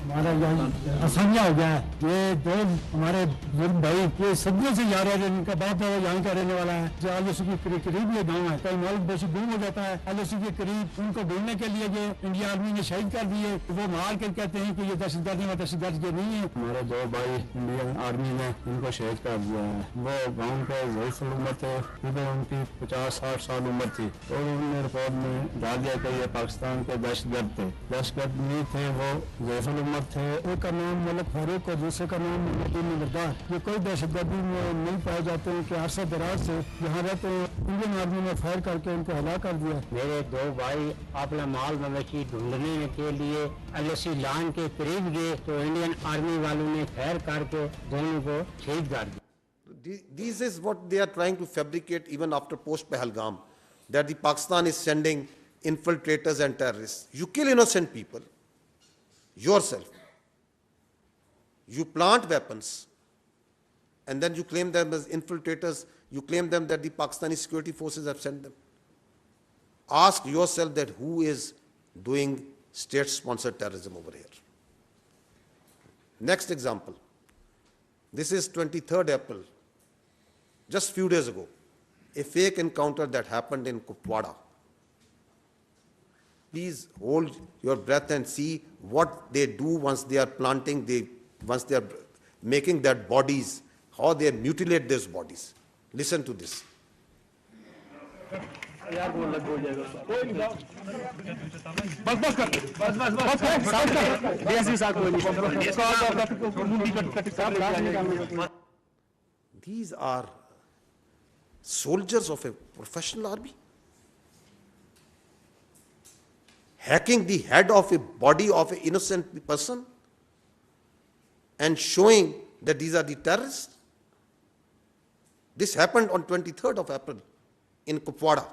हमारा यहाँ असमिया हो गया है। ये दो हमारे बुजुर्ग भाई ये सदियों से जा रहे हैं, इनका बाप है वो यहाँ का रहने वाला है। जो आलोसी के करीब ये गाँव है, कई मालूम बेशी गुम हो जाता है। आलोसी के करीब उनको ढूंढने के लिए ये इंडिया आर्मी ने शहीद कर दिए। वो मार कर कहते हैं कि ये दहशतगर्द नहीं है, दहशतगर्द ये नहीं है। हमारे दो भाई इंडियन आर्मी ने इनको शहीद कर दिया है। वो गाँव के ज़ईफ़ उम्र थे, उधर उनकी 50-60 साल उम्र थी, और उन्होंने रिपोर्ट में डाल दिया कि ये पाकिस्तान के दहशतगर्द थे। दहशतगर्द नहीं थे, वो ज़ईफ़ उम्र थे। एक का नाम मलिक फारूक और दूसरे का नाम नवरदार। ये कोई दहशतगर्दी में नहीं पाए जाते हैं कि अरसा दराज से यहाँ रहते हैं। इंडियन आर्मी ने फायर करके उनको हला कर दिया। मेरे दो भाई अपना माल मवेशी ढूंढने के लिए एलओसी लाइन के करीब गए तो इंडियन आर्मी वालों ने फायर करके दोनों को शहीद कर दिया। This is what they are trying to fabricate even after post-Pahalgam, that the Pakistan is sending infiltrators and terrorists. You kill innocent people yourself. You plant weapons, and then you claim them as infiltrators. You claim them that the Pakistani security forces have sent them. Ask yourself that who is doing state-sponsored terrorism over here. Next example. This is 23rd April, just few days ago, a fake encounter that happened in Kupwara. Please hold your breath and see what they do once they are planting, once they are making their bodies, how they mutilate those bodies. Listen to this. These are soldiers of a professional army, hacking the head of a body of an innocent person and showing that these are the terrorists. This happened on 23rd of April in Kupwara.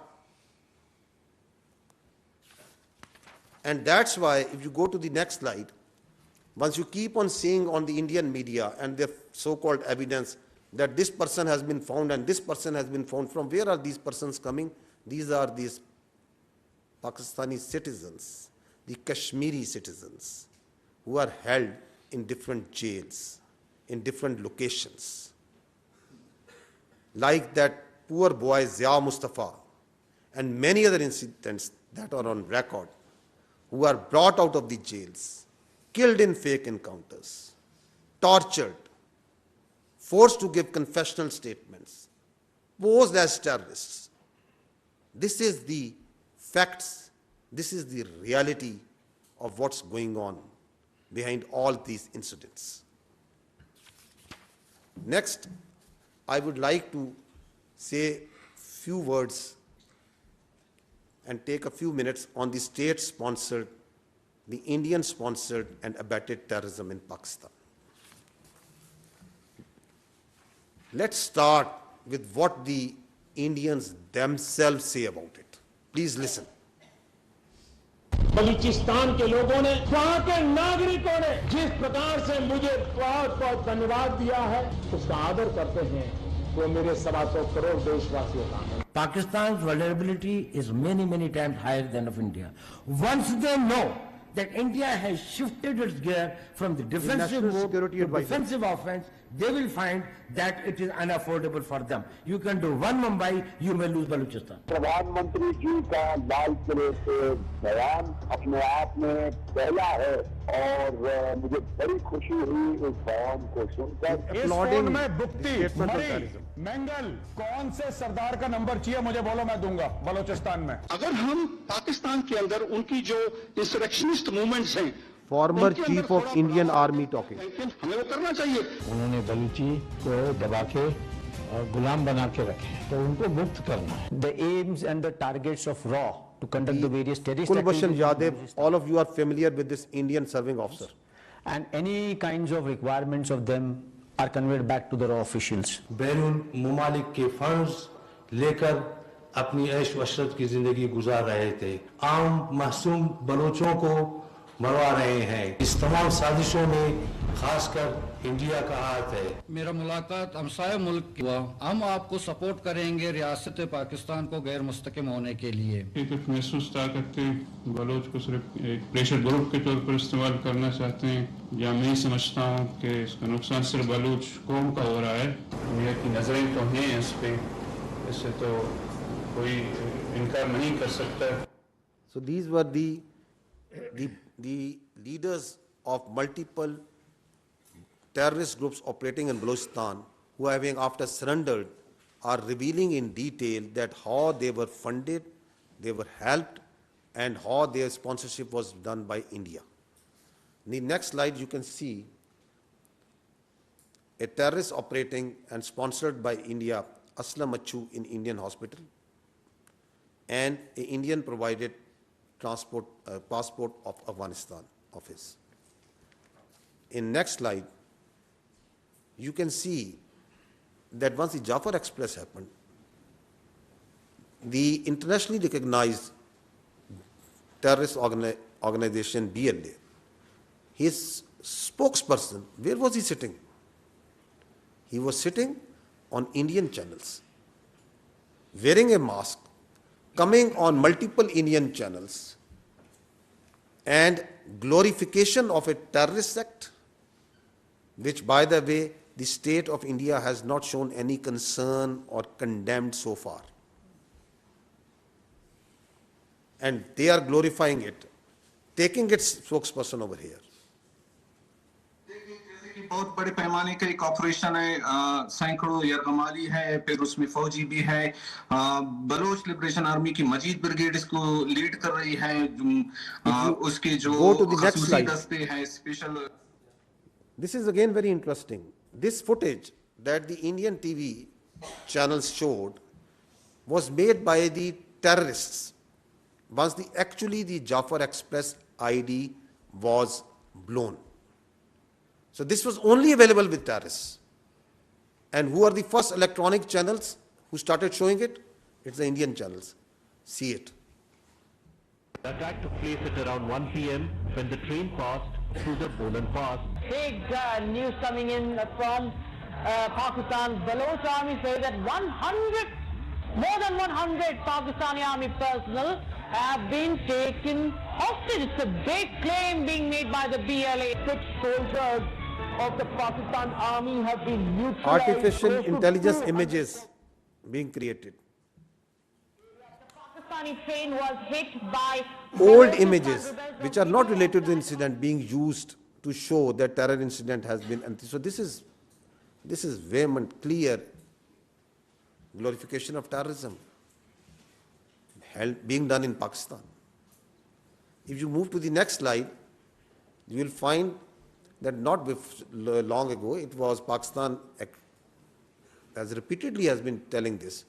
And that's why, if you go to the next slide, once you keep on seeing on the Indian media and their so-called evidence that this person has been found and this person has been found, from where are these persons coming? These are these Pakistani citizens, the Kashmiri citizens, who are held in different jails, in different locations. Like that poor boy Zia Mustafa and many other incidents that are on record, who are brought out of the jails, killed in fake encounters, tortured, forced to give confessional statements, posed as terrorists. This is the facts, this is the reality of what's going on behind all these incidents. Next, I would like to say few words and take a few minutes on the state-sponsored, the Indian-sponsored and abetted terrorism in Pakistan. Let's start with what the Indians themselves say about it. Please listen. Balochistan के लोगों ने, वहां के नागरिकों ने जिस प्रकार से मुझे बहुत बहुत धन्यवाद दिया है, उसका आदर करते हैं, वो मेरे 125 करोड़ देशवासियों का है। Pakistan's vulnerability is many times higher than of India. Once they know that India has shifted its gear from the defensive mode to defensive offense, they will find that it is unaffordable for them. You can do one Mumbai, you may lose Balochistan. प्रधानमंत्री जी का लाल किले से बयान अपने आप में पहला है और मुझे बड़ी खुशी हुई इस बयान को सुनकर। इस फोन में बुक्ति, मरी, मैंगल, कौन से सरदार का नंबर चाहिए मुझे बोलो, मैं दूंगा बलोचिस्तान में। अगर हम पाकिस्तान के अंदर उनकी जो इंसरेक्शनिस्ट मूवमेंट्स हैं, former chief of Indian army talking, हमें वो करना चाहिए। उन्होंने बलूची को दबा के और गुलाम बना के रखे, तो उनको मुक्त करना है। The aims and the targets of RAW to conduct the various terrorist Kulbhushan activities. Yadav, all of you are familiar with this Indian serving officer. And any kinds of requirements of them are conveyed back to the RAW officials. बैरून मुमालिक के funds लेकर अपनी ऐश वशरत की जिंदगी गुजार रहे थे, आम मासूम बलोचों को मरवा रहे हैं। इस तमाम साजिशों में खासकर इंडिया का हाथ है। मेरा मुलाकात हमसाया मुल्क हुआ, हम आपको सपोर्ट करेंगे रियासत पाकिस्तान को गैर मुस्तकिम होने के लिए। एक महसूस ताकत बलोच को सिर्फ एक प्रेशर ग्रुप के तौर पर इस्तेमाल करना चाहते हैं, या मैं समझता हूँ कि इसका नुकसान सिर्फ बलोच कौम का हो रहा है। दुनिया की नजरें तो हैं इस पे, इससे तो कोई इनकार नहीं कर सकता। So these were the leaders of multiple terrorist groups operating in Balochistan, who having after surrendered are revealing in detail that how they were funded, they were helped, and how their sponsorship was done by India. In the next slide you can see a terrorist operating and sponsored by India, Aslam Achu in Indian hospital, and an Indian provided passport of Afghanistan office. In next slide, you can see that once the Jafar Express happened, the internationally recognized terrorist organization BLA, his spokesperson, where was he sitting? He was sitting on Indian channels, wearing a mask, coming on multiple Indian channels, and glorification of a terrorist sect, which, by the way, the state of India has not shown any concern or condemned so far. And they are glorifying it, taking its spokesperson over here. बहुत बड़े पैमाने का एक operation है, सैकड़ों यरगमाली है, फिर उसमें फौजी भी है, बलोच लिबरेशन आर्मी की मजीद ब्रिगेड इसको लीड कर रही है, उसके जो खसूसी दस्ते हैं special. This is again very interesting. This footage that the Indian TV channels showed was made by the terrorists once actually the Jafar Express ID was blown. So this was only available with terrorists. And who are the first electronic channels who started showing it? It's the Indian channels. See it. The attack took place at around 1 p.m. when the train passed through the Bolan Pass. Big news coming in from Pakistan. Baloch Army say that more than 100 Pakistani army personnel have been taken hostage. It's a big claim being made by the BLA. 6 soldiers of the Pakistan army have been neutralized. Artificial intelligence images being created. The Pakistani train was hit by old images which are not related to the incident being used to show that terror incident has been. So this is vehement, clear glorification of terrorism being done in Pakistan. If you move to the next slide, you will find that not long ago, it was Pakistan, as repeatedly has been telling this,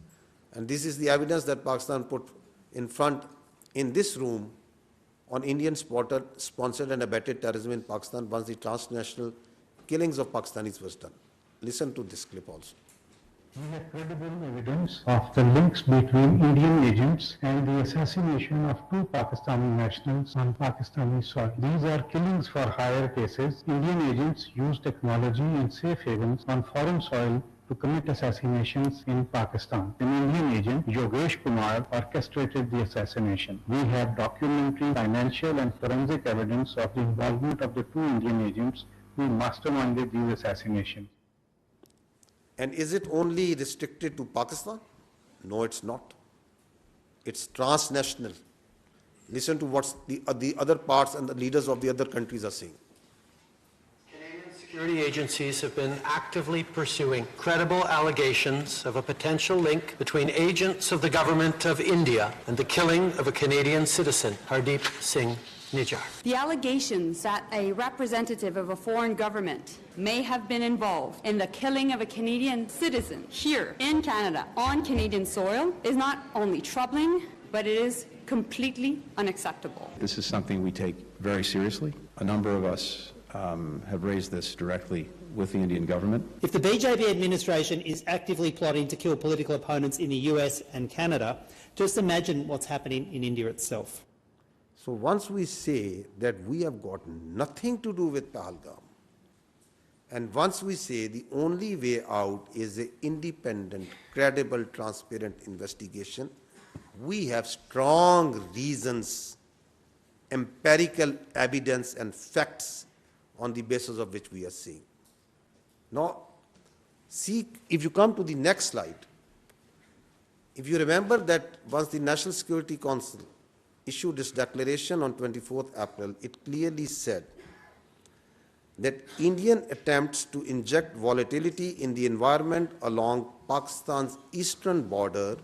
and this is the evidence that Pakistan put in front in this room on Indian sponsored and abetted terrorism in Pakistan once the transnational killings of Pakistanis was done. Listen to this clip also. We have credible evidence of the links between Indian agents and the assassination of 2 Pakistani nationals on Pakistani soil. These are killings for hire cases. Indian agents use technology and safe havens on foreign soil to commit assassinations in Pakistan. An Indian agent, Yogesh Kumar, orchestrated the assassination. We have documentary, financial and forensic evidence of the involvement of the 2 Indian agents who masterminded these assassinations. And is it only restricted to Pakistan? No, it's not. It's transnational. Listen to what the other parts and the leaders of the other countries are saying. Security agencies have been actively pursuing credible allegations of a potential link between agents of the government of India and the killing of a Canadian citizen, Hardeep Singh Nijjar. The allegations that a representative of a foreign government may have been involved in the killing of a Canadian citizen here in Canada on Canadian soil is not only troubling, but it is completely unacceptable. This is something we take very seriously. A number of us have raised this directly with the Indian government. If the BJP administration is actively plotting to kill political opponents in the US and Canada, just imagine what's happening in India itself. So once we say that we have got nothing to do with Pahalgam, and once we say the only way out is an independent, credible, transparent investigation, we have strong reasons, empirical evidence and facts on the basis of which we are saying. Now, see, if you come to the next slide, if you remember that once the National Security Council issued its declaration on 24th April, it clearly said that Indian attempts to inject volatility in the environment along Pakistan's eastern border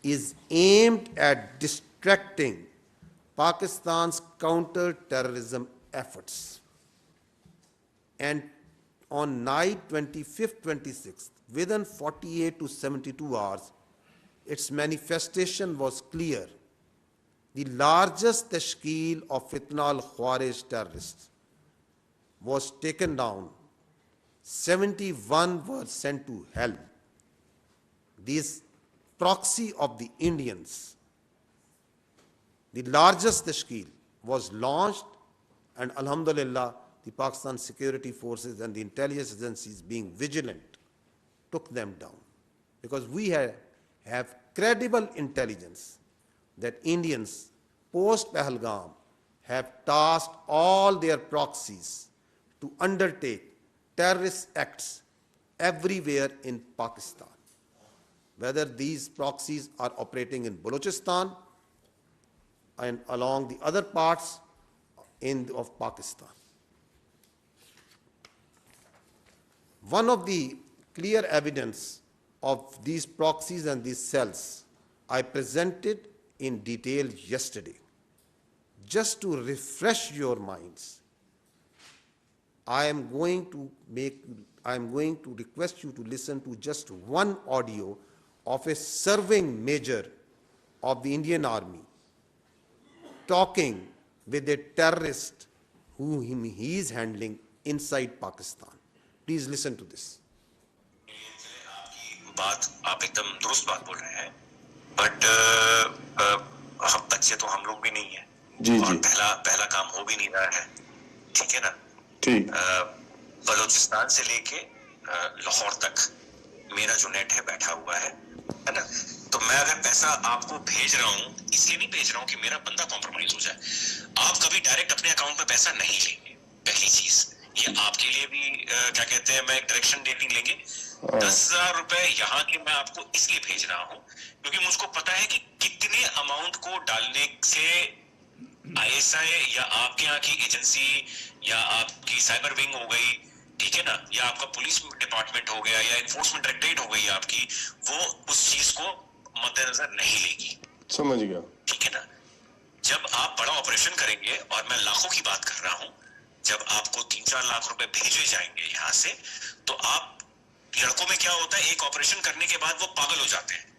is aimed at distracting Pakistan's counter-terrorism efforts. And on night 25th, 26th, within 48 to 72 hours, its manifestation was clear. The largest tashkeel of Fitna al-Khawarij terrorists was taken down. 71 were sent to hell. This proxy of the Indians, the largest tashkeel, was launched, and alhamdulillah, the Pakistan security forces and the intelligence agencies, being vigilant, took them down. Because we have credible intelligence that Indians, post-Pahalgam, have tasked all their proxies to undertake terrorist acts everywhere in Pakistan, whether these proxies are operating in Balochistan and along the other parts of Pakistan. One of the clear evidence of these proxies and these cells I presented in detail yesterday. Just to refresh your minds, I am going to request you to listen to just one audio of a serving major of the Indian Army talking with a terrorist whom he is handling inside Pakistan. Please listen to this. बात आप एकदम दुरुस्त बात बोल रहे हैं, but हम बच्चे तो हम लोग भी नहीं है जी, और पहला काम हो भी नहीं रहा है, ठीक है ना? ठीक। बलूचिस्तान से लेके लाहौर तक मेरा जो नेट है बैठा हुआ है ना? तो मैं अगर पैसा आपको भेज रहा हूँ, इसलिए नहीं भेज रहा हूँ कि मेरा बंदा कॉम्प्रोमाइज हो जाए। आप कभी डायरेक्ट अपने अकाउंट में पैसा नहीं लेंगे, पहली चीज। ये आपके लिए भी क्या कहते हैं, मैं एक डायरेक्शन डेटिंग लेंगे। 10,000 रुपए यहाँ के मैं आपको इसलिए भेज रहा हूँ क्योंकि मुझको पता है कि कितने अमाउंट को डालने से ISI या आपके यहाँ की एजेंसी या आपकी साइबर विंग हो गई, ठीक है ना, या आपका पुलिस डिपार्टमेंट हो गया या एनफोर्समेंट डायरेक्टरेट हो गई आपकी, वो उस चीज को मद्देनजर नहीं लेगी। समझ गया, ठीक है ना? जब आप बड़ा ऑपरेशन करेंगे, और मैं लाखों की बात कर रहा हूँ, जब आपको 3-4 लाख रुपए भेजे जाएंगे यहाँ से, तो आप लड़कों में क्या होता है, एक ऑपरेशन करने के बाद वो पागल हो जाते हैं।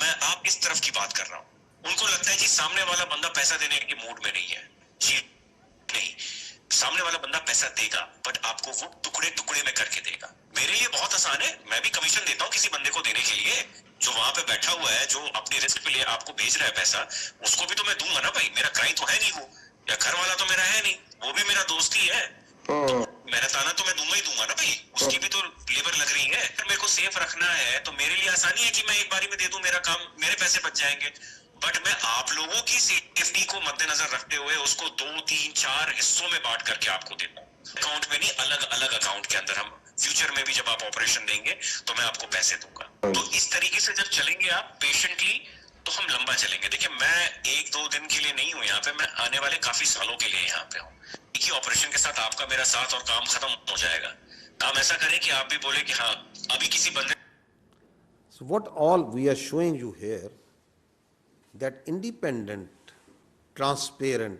मैं आप इस तरफ की बात कर रहा हूँ। उनको लगता है जी सामने वाला बंदा पैसा देने के मूड में नहीं है। जी नहीं, सामने वाला बंदा पैसा देगा, बट आपको वो टुकड़े टुकड़े में करके देगा। मेरे लिए बहुत आसान है, मैं भी कमीशन देता हूँ किसी बंदे को देने के लिए, जो वहां पे बैठा हुआ है, जो अपनी रिस्क पे लिए आपको भेज रहा है पैसा, उसको भी तो मैं दूंगा ना भाई। मेरा क्राइम तो है नहीं वो, या घर वाला तो मेरा है नहीं, वो भी मेरा दोस्त ही है, तो मेहनताना तो मैं दूंगा ही दूंगा ना भाई, उसकी भी तो लेबर लग रही है। मेरे को सेफ रखना है तो मेरे लिए आसानी है कि मैं एक बारी में दे दूं, मेरा काम, मेरे पैसे बच जाएंगे। बट मैं आप लोगों की सेफ्टी को मद्देनजर रखते हुए उसको 2, 3, 4 हिस्सों में बांट करके आपको देता हूँ। अकाउंट में नहीं, अलग अलग अकाउंट के अंदर हम फ्यूचर में भी जब आप ऑपरेशन देंगे तो मैं आपको पैसे दूंगा। तो इस तरीके से जब चलेंगे आप पेशेंटली, तो हम लंबा चलेंगे। देखिए, मैं 1-2 दिन के लिए नहीं हूं यहाँ पे, मैं आने वाले काफी सालों के लिए यहाँ पे हूँ। एक ही ऑपरेशन के साथ आपका मेरा साथ और काम खत्म हो जाएगा। काम ऐसा करें कि आप भी बोले कि हाँ, अभी किसी बंदे। So what all we are showing you here, that independent, transparent,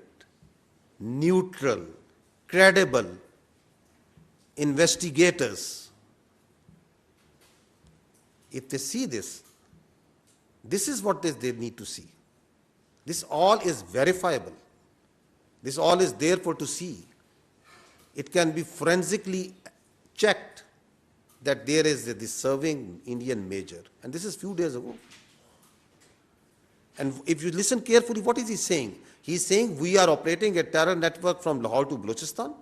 neutral, credible investigators, if they see this, this is what they need to see. This all is verifiable. This all is there for to see. It can be forensically checked that there is this serving Indian major. And this is few days ago. And if you listen carefully, what is he saying? He is saying we are operating a terror network from Lahore to Balochistan.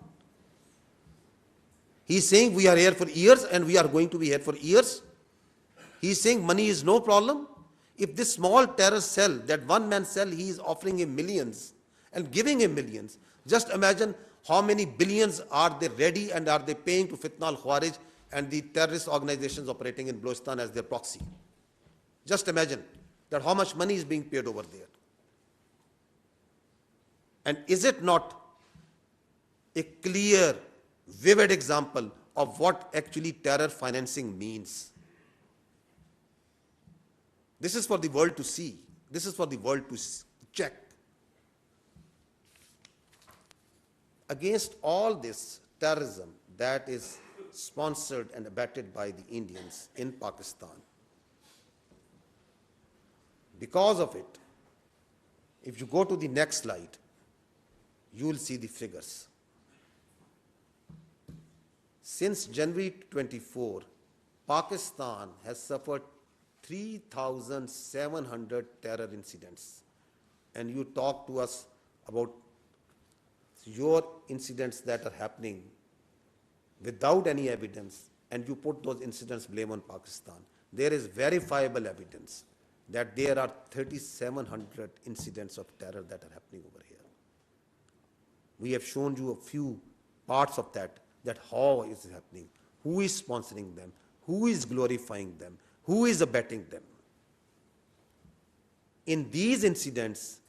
He is saying we are here for years and we are going to be here for years. He is saying money is no problem. If this small terror cell, that one-man cell, he is offering him millions and giving him millions. Just imagine how many billions are they ready and are they paying to Fitna al-Khawarij and the terrorist organizations operating in Balochistan as their proxy. Just imagine that how much money is being paid over there. And is it not a clear, vivid example of what actually terror financing means? This is for the world to see. This is for the world to check. Against all this terrorism that is sponsored and abetted by the Indians in Pakistan, because of it, if you go to the next slide, you will see the figures. Since January 24, Pakistan has suffered 3,700 terror incidents. And you talk to us about your incidents that are happening without any evidence, and you put those incidents blame on Pakistan. There is verifiable evidence that there are 3,700 incidents of terror that are happening over here. We have shown you a few parts of that how is it happening, who is sponsoring them, who is glorifying them, who is abetting them. In these incidents,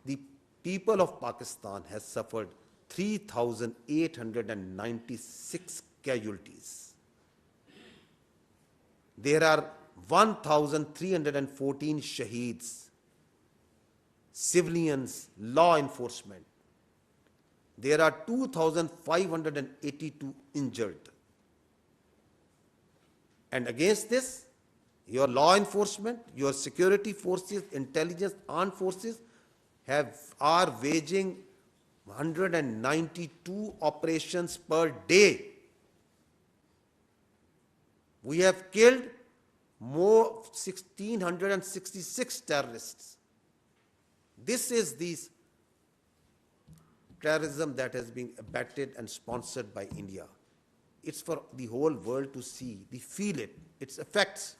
the people of Pakistan has suffered 3,896 casualties. There are 1,314 shaheeds, civilians, law enforcement. There are 2,582 injured. And against this, your law enforcement, your security forces, intelligence, armed forces are waging 192 operations per day. We have killed more 1,666 terrorists. This is the terrorism that has been abetted and sponsored by India. It's for the whole world to see, they feel it, its effects.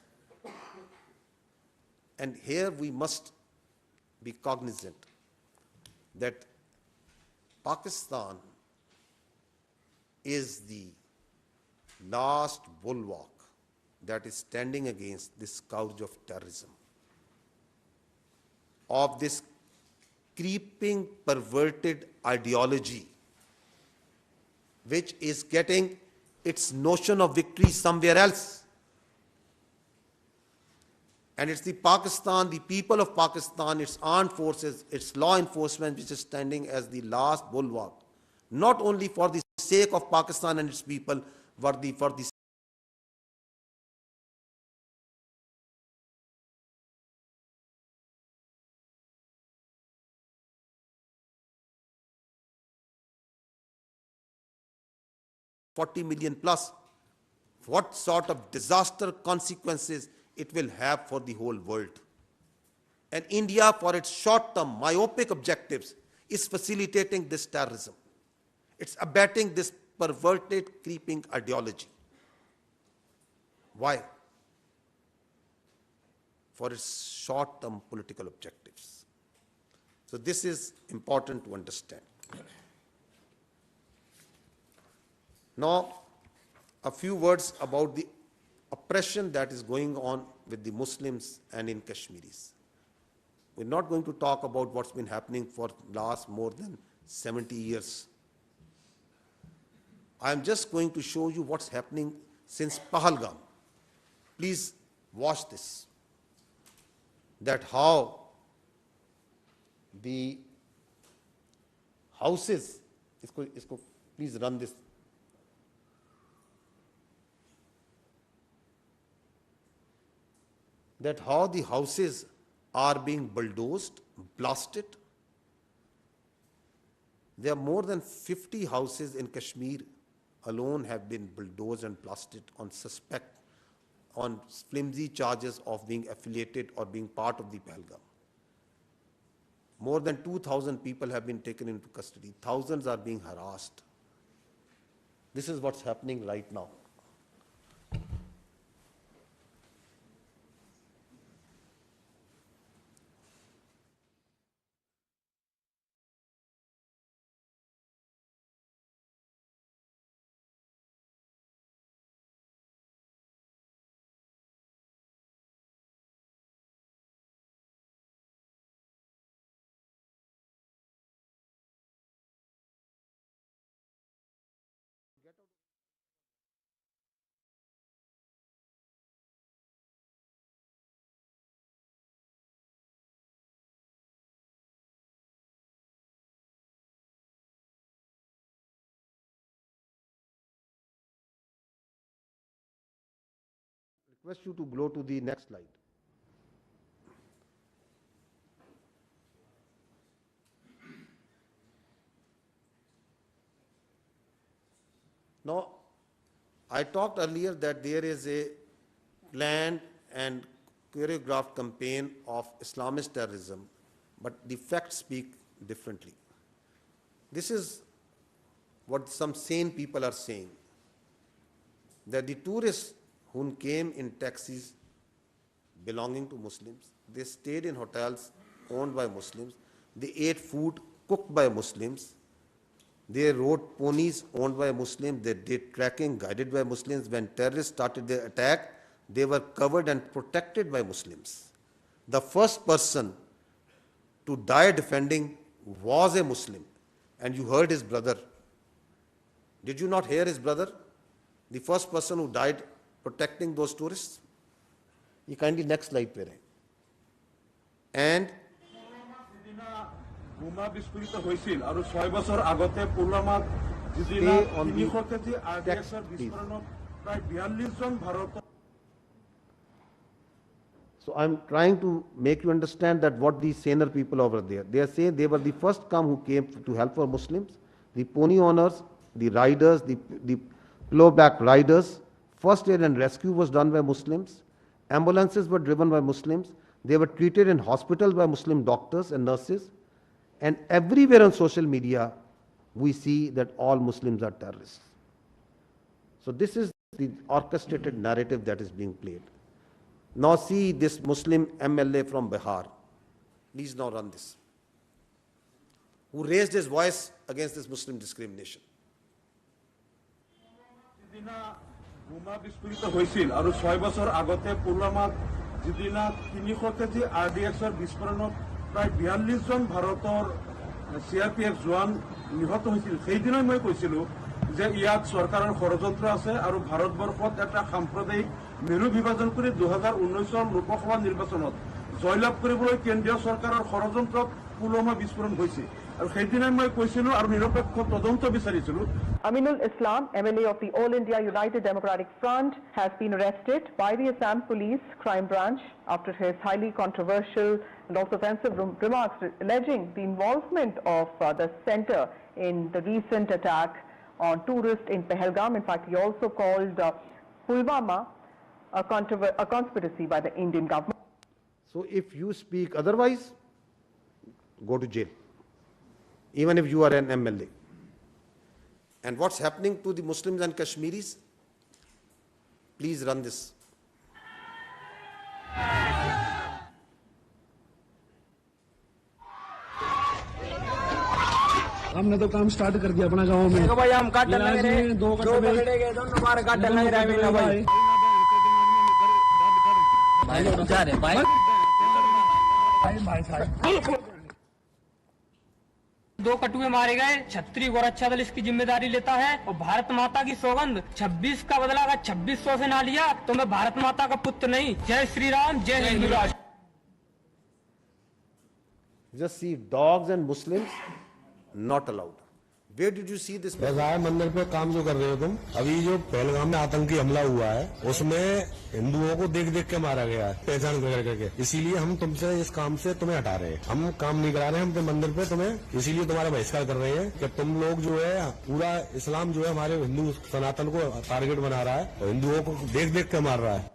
And here we must be cognizant that Pakistan is the last bulwark that is standing against this scourge of terrorism, of this creeping, perverted ideology, which is getting its notion of victory somewhere else. And it's the Pakistan, the people of Pakistan, its armed forces, its law enforcement, which is standing as the last bulwark, not only for the sake of Pakistan and its people, but for the 40 million plus, what sort of disaster consequences it will have for the whole world. And India, for its short-term myopic objectives, is facilitating this terrorism. It's abetting this perverted, creeping ideology. Why? For its short-term political objectives. So this is important to understand. Now, a few words about the oppression that is going on with the Muslims and in Kashmiris. We're not going to talk about what's been happening for last more than 70 years. I'm just going to show you what's happening since Pahalgam. Please watch this. That how the houses, please run this. That how the houses are being bulldozed, blasted. There are more than 50 houses in Kashmir alone have been bulldozed and blasted on flimsy charges of being affiliated or being part of the Pahalgam. More than 2,000 people have been taken into custody. Thousands are being harassed. This is what's happening right now. Request you to go to the next slide. Now, I talked earlier that there is a planned and choreographed campaign of Islamist terrorism, but the facts speak differently. This is what some sane people are saying, that the tourists who came in taxis belonging to Muslims, they stayed in hotels owned by Muslims, they ate food cooked by Muslims, they rode ponies owned by Muslims, they did trekking guided by Muslims. When terrorists started their attack, they were covered and protected by Muslims. The first person to die defending was a Muslim, and you heard his brother. Did you not hear his brother? The first person who died protecting those tourists. You kindly next slide pe rahe. And বোমা বিস্ফোরিত হয়েছিল আৰু 6 বছৰ আগতে পুলৱামাত যিদিনা 300 KG আৰডিএক্সৰ বিস্ফোৰণত প্ৰায় 42 জন ভাৰতৰ. So I'm trying to make you understand that what these saner people over there, they are saying they were the first come who came to help for Muslims, the pony owners, the riders, the plow-back riders. First aid and rescue was done by Muslims. Ambulances were driven by Muslims. They were treated in hospitals by Muslim doctors and nurses. And everywhere on social media, we see that all Muslims are terrorists. So this is the orchestrated narrative that is being played. Now see this Muslim MLA from Bihar. Please now run this. Who raised his voice against this Muslim discrimination. বোমা বিস্ফোরিত হয়েছিল আৰু 6 বছৰ আগতে পুলৱামাত যিদিনা 300 KG আৰডিএক্সৰ বিস্ফোৰণত প্ৰায় 42 জন ভাৰতৰ সিআৰপিএফ জোৱান নিহত হৈছিল। সেইদিনাই মই কৈছিলোঁ যে ইয়াত চৰকাৰৰ ষড়যন্ত্ৰ আছে আৰু ভাৰতবৰ্ষত এটা সাম্প্ৰদায়িক মেৰু বিভাজন কৰি 2019 লোকসভা নিৰ্বাচনত জয়লাভ কৰিবলৈ কেন্দ্ৰীয় চৰকাৰৰ ষড়যন্ত্ৰত পুলৱামা বিস্ফোৰণ হৈছে। আৰু সেইদিনাই মই কৈছিলোঁ আৰু নিৰপেক্ষ তদন্ত বিচাৰিছিলোঁ। Aminul Islam, MLA of the All India United Democratic Front, has been arrested by the Assam Police Crime Branch after his highly controversial and also offensive remarks alleging the involvement of the centre in the recent attack on tourists in Pahalgam. In fact, he also called Pulwama a conspiracy by the Indian government. So if you speak otherwise, go to jail, even if you are an MLA. And what's happening to the Muslims and Kashmiris? Please run this. हमने तो काम start कर दिया अपना गाँव में। भाई हम काट लग रहे, दो पकड़े गए, दोनों बार काट लग रहा है भाई। दो कटुए मारे गए, छत्री गोरक्षा दल इसकी जिम्मेदारी लेता है और भारत माता की सौगंध 26 का बदला अगर 2600 से ना लिया तो मैं भारत माता का पुत्र नहीं। जय श्री राम, जय हिंद राष्ट्र। Just see dogs and Muslims not allowed. Where did you see this? राय मंदिर पे काम जो कर रहे हो तुम, अभी जो पहलगाम में आतंकी हमला हुआ है उसमें हिंदुओं को देख देख के मारा गया है, पहचान करके। इसीलिए हम तुमसे इस काम से तुम्हें हटा रहे हैं। हम काम नहीं करा रहे हैं हम तो मंदिर पे तुम्हें, इसीलिए तुम्हारा बहिष्कार कर रहे हैं कि तुम लोग जो है पूरा इस्लाम जो है हमारे हिंदू सनातन को टारगेट बना रहा है और हिंदुओं को देख देख के मार रहा है।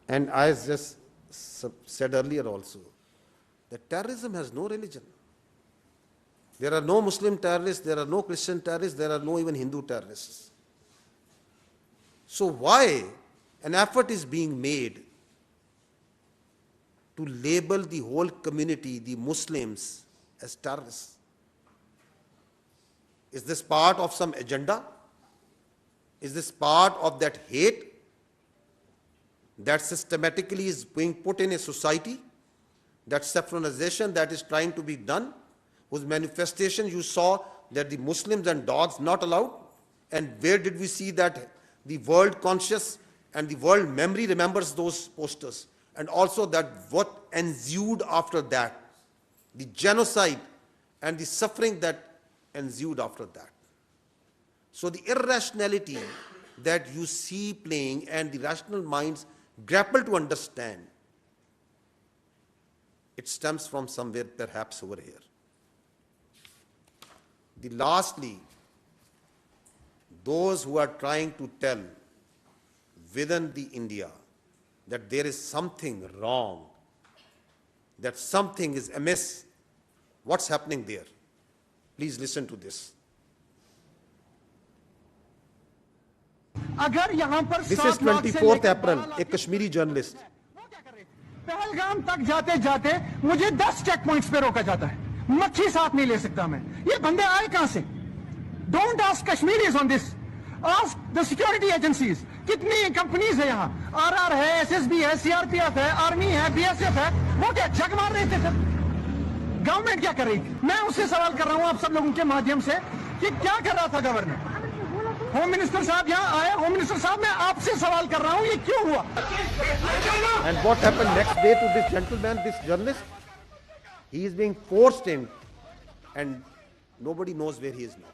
And I just said earlier also that terrorism has no religion. There are no Muslim terrorists, there are no Christian terrorists, there are no even Hindu terrorists. So why an effort is being made to label the whole community, the Muslims, as terrorists? Is this part of some agenda? Is this part of that hate that systematically is being put in a society, that saffronization that is trying to be done, whose manifestation you saw that the Muslims and dogs not allowed? And where did we see that the world conscious and the world memory remembers those posters? And also that what ensued after that, the genocide and the suffering that ensued after that. So the irrationality that you see playing and the rational minds grapple to understand, it stems from somewhere perhaps over here. The lastly, those who are trying to tell within the India that there is something wrong, that something is amiss, what's happening there? Please listen to this. अगर यहाँ पर This is 24th April, एक Kashmiri journalist. Pahalgam तक जाते जाते मुझे 10 check points पे रोका जाता है, मच्छी साथ नहीं ले सकता मैं। ये बंदे आए कहां से? Don't ask Kashmiris on this. Ask the security agencies. कितनी कंपनीज है यहाँ? RR है, SSB है, CRPF है, आर्मी है, BSF है, वो क्या जग मार रहे थे सर? गवर्नमेंट क्या कर रही थी? मैं उससे सवाल कर रहा हूँ आप सब लोगों के माध्यम से कि क्या कर रहा था गवर्नर? होम मिनिस्टर साहब यहाँ आए, होम मिनिस्टर साहब मैं आपसे सवाल कर रहा हूँ ये क्यों हुआ? And what happened next day to this gentleman, this journalist? He is being forced in and nobody knows where he is now.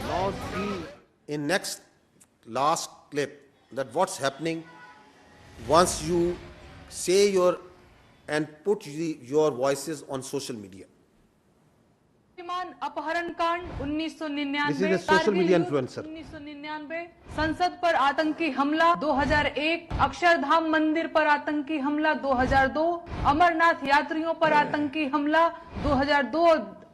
Now see in next last clip that what's happening once you say your and put your voices on social media. अपहरण कांड 1999, This is a social media influencer. 1999, संसद पर आतंकी हमला 2001, अक्षरधाम मंदिर पर आतंकी हमला 2002, अमरनाथ यात्रियों पर आतंकी हमला 2002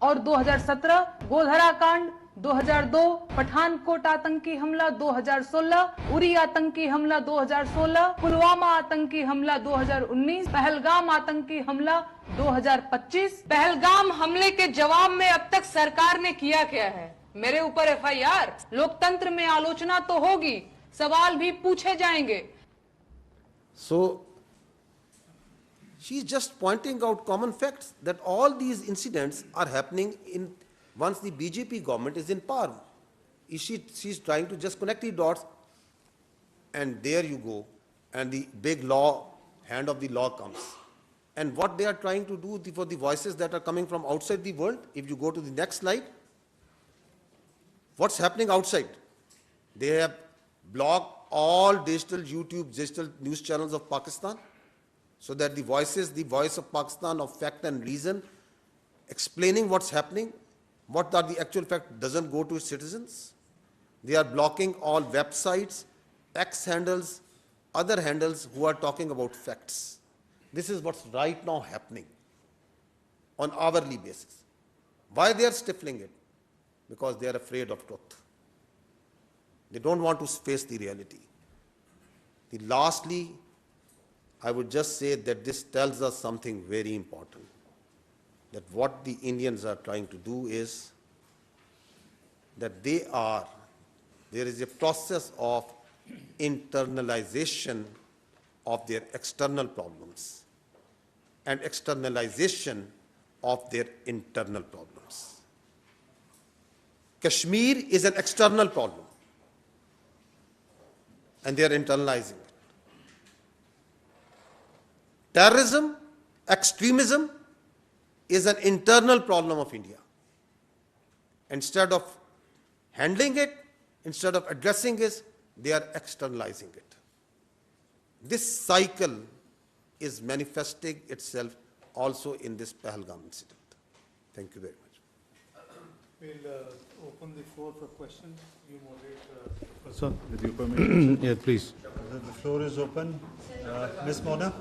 और 2017, गोधरा कांड 2002, पठानकोट आतंकी हमला 2016, उरी आतंकी हमला 2016, पुलवामा आतंकी हमला 2019, पहलगाम आतंकी हमला 2025। पहलगाम हमले के जवाब में अब तक सरकार ने किया क्या है? मेरे ऊपर FIR, लोकतंत्र में आलोचना तो होगी, सवाल भी पूछे जाएंगे। So she is just pointing out common facts that all these incidents are happening in once the BJP government is in power. She's trying to just connect the dots, and there you go, and the big law, hand of the law comes. And what they are trying to do for the voices that are coming from outside the world, if you go to the next slide, what's happening outside? They have blocked all digital YouTube, digital news channels of Pakistan, so that the voice of Pakistan, of fact and reason, explaining what's happening, what are the actual fact doesn't go to its citizens. They are blocking all websites, X handles, other handles who are talking about facts. This is what's right now happening on hourly basis. Why they are stifling it? Because they are afraid of truth. They don't want to face the reality. Lastly, I would just say that this tells us something very important, that what the Indians are trying to do is that there is a process of internalization of their external problems and externalization of their internal problems. Kashmir is an external problem, and they are internalizing it. Terrorism, extremism is an internal problem of India. Instead of handling it, instead of addressing it, they are externalizing it. This cycle is manifesting itself also in this Pahalgam incident. Thank you very much. We'll open the floor for questions. You moderate, Professor, with your permission. Yeah, please. The floor is open. Ms. Mona.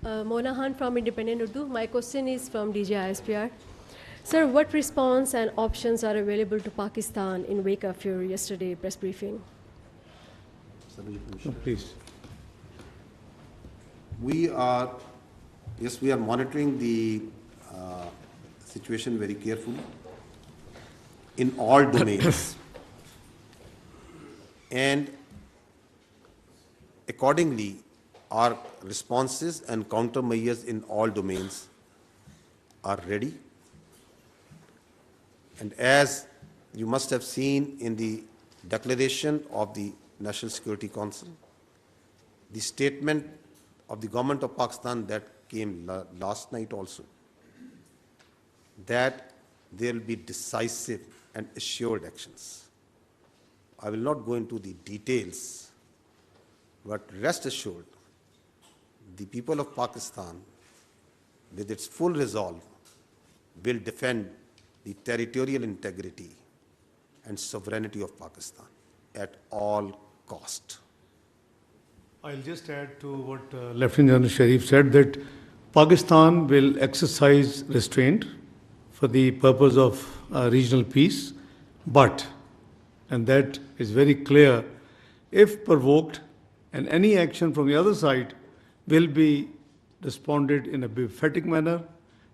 Mona Khan from Independent Urdu. My question is from DG ISPR. Sir, what response and options are available to Pakistan in wake of your yesterday press briefing? Please. We are monitoring the situation very carefully in all domains. And accordingly, our responses and countermeasures in all domains are ready. And as you must have seen in the declaration of the National Security Council, the statement of the government of Pakistan that came last night also, that there will be decisive and assured actions. I will not go into the details, but rest assured, the people of Pakistan, with its full resolve, will defend the territorial integrity and sovereignty of Pakistan at all cost. I'll just add to what Lieutenant General Sharif said, that Pakistan will exercise restraint for the purpose of regional peace, but, and that is very clear, if provoked, and any action from the other side will be responded in a befitting manner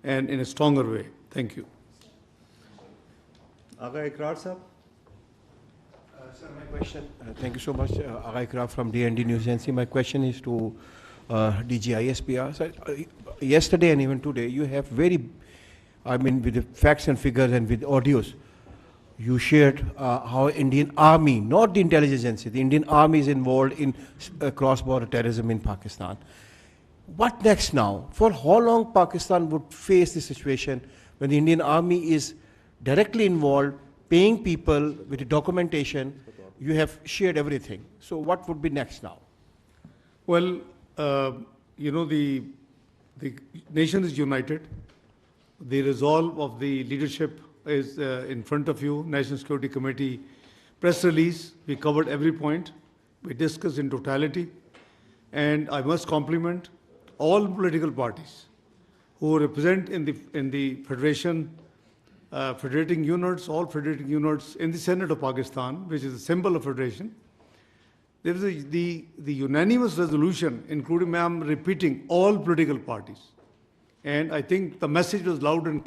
and in a stronger way. Thank you. Aga Ikrar Sahab. Sir, my question, thank you so much, Aga Ikrar from DND News Agency. My question is to DG ISPR. Sir, yesterday and even today, you have with the facts and figures and with audios, you shared how Indian Army, not the intelligence agency, the Indian Army is involved in cross-border terrorism in Pakistan. What next now? For how long Pakistan would face this situation when the Indian Army is directly involved, paying people with the documentation? You have shared everything. So what would be next now? Well, the nation is united. The resolve of the leadership is in front of you. National Security Committee press release, we covered every point. We discussed in totality. And I must compliment all political parties who represent in the federation, federating units, all federating units in the Senate of Pakistan, which is a symbol of federation. There is the unanimous resolution, including, I'm repeating, all political parties. And I think the message was loud and clear.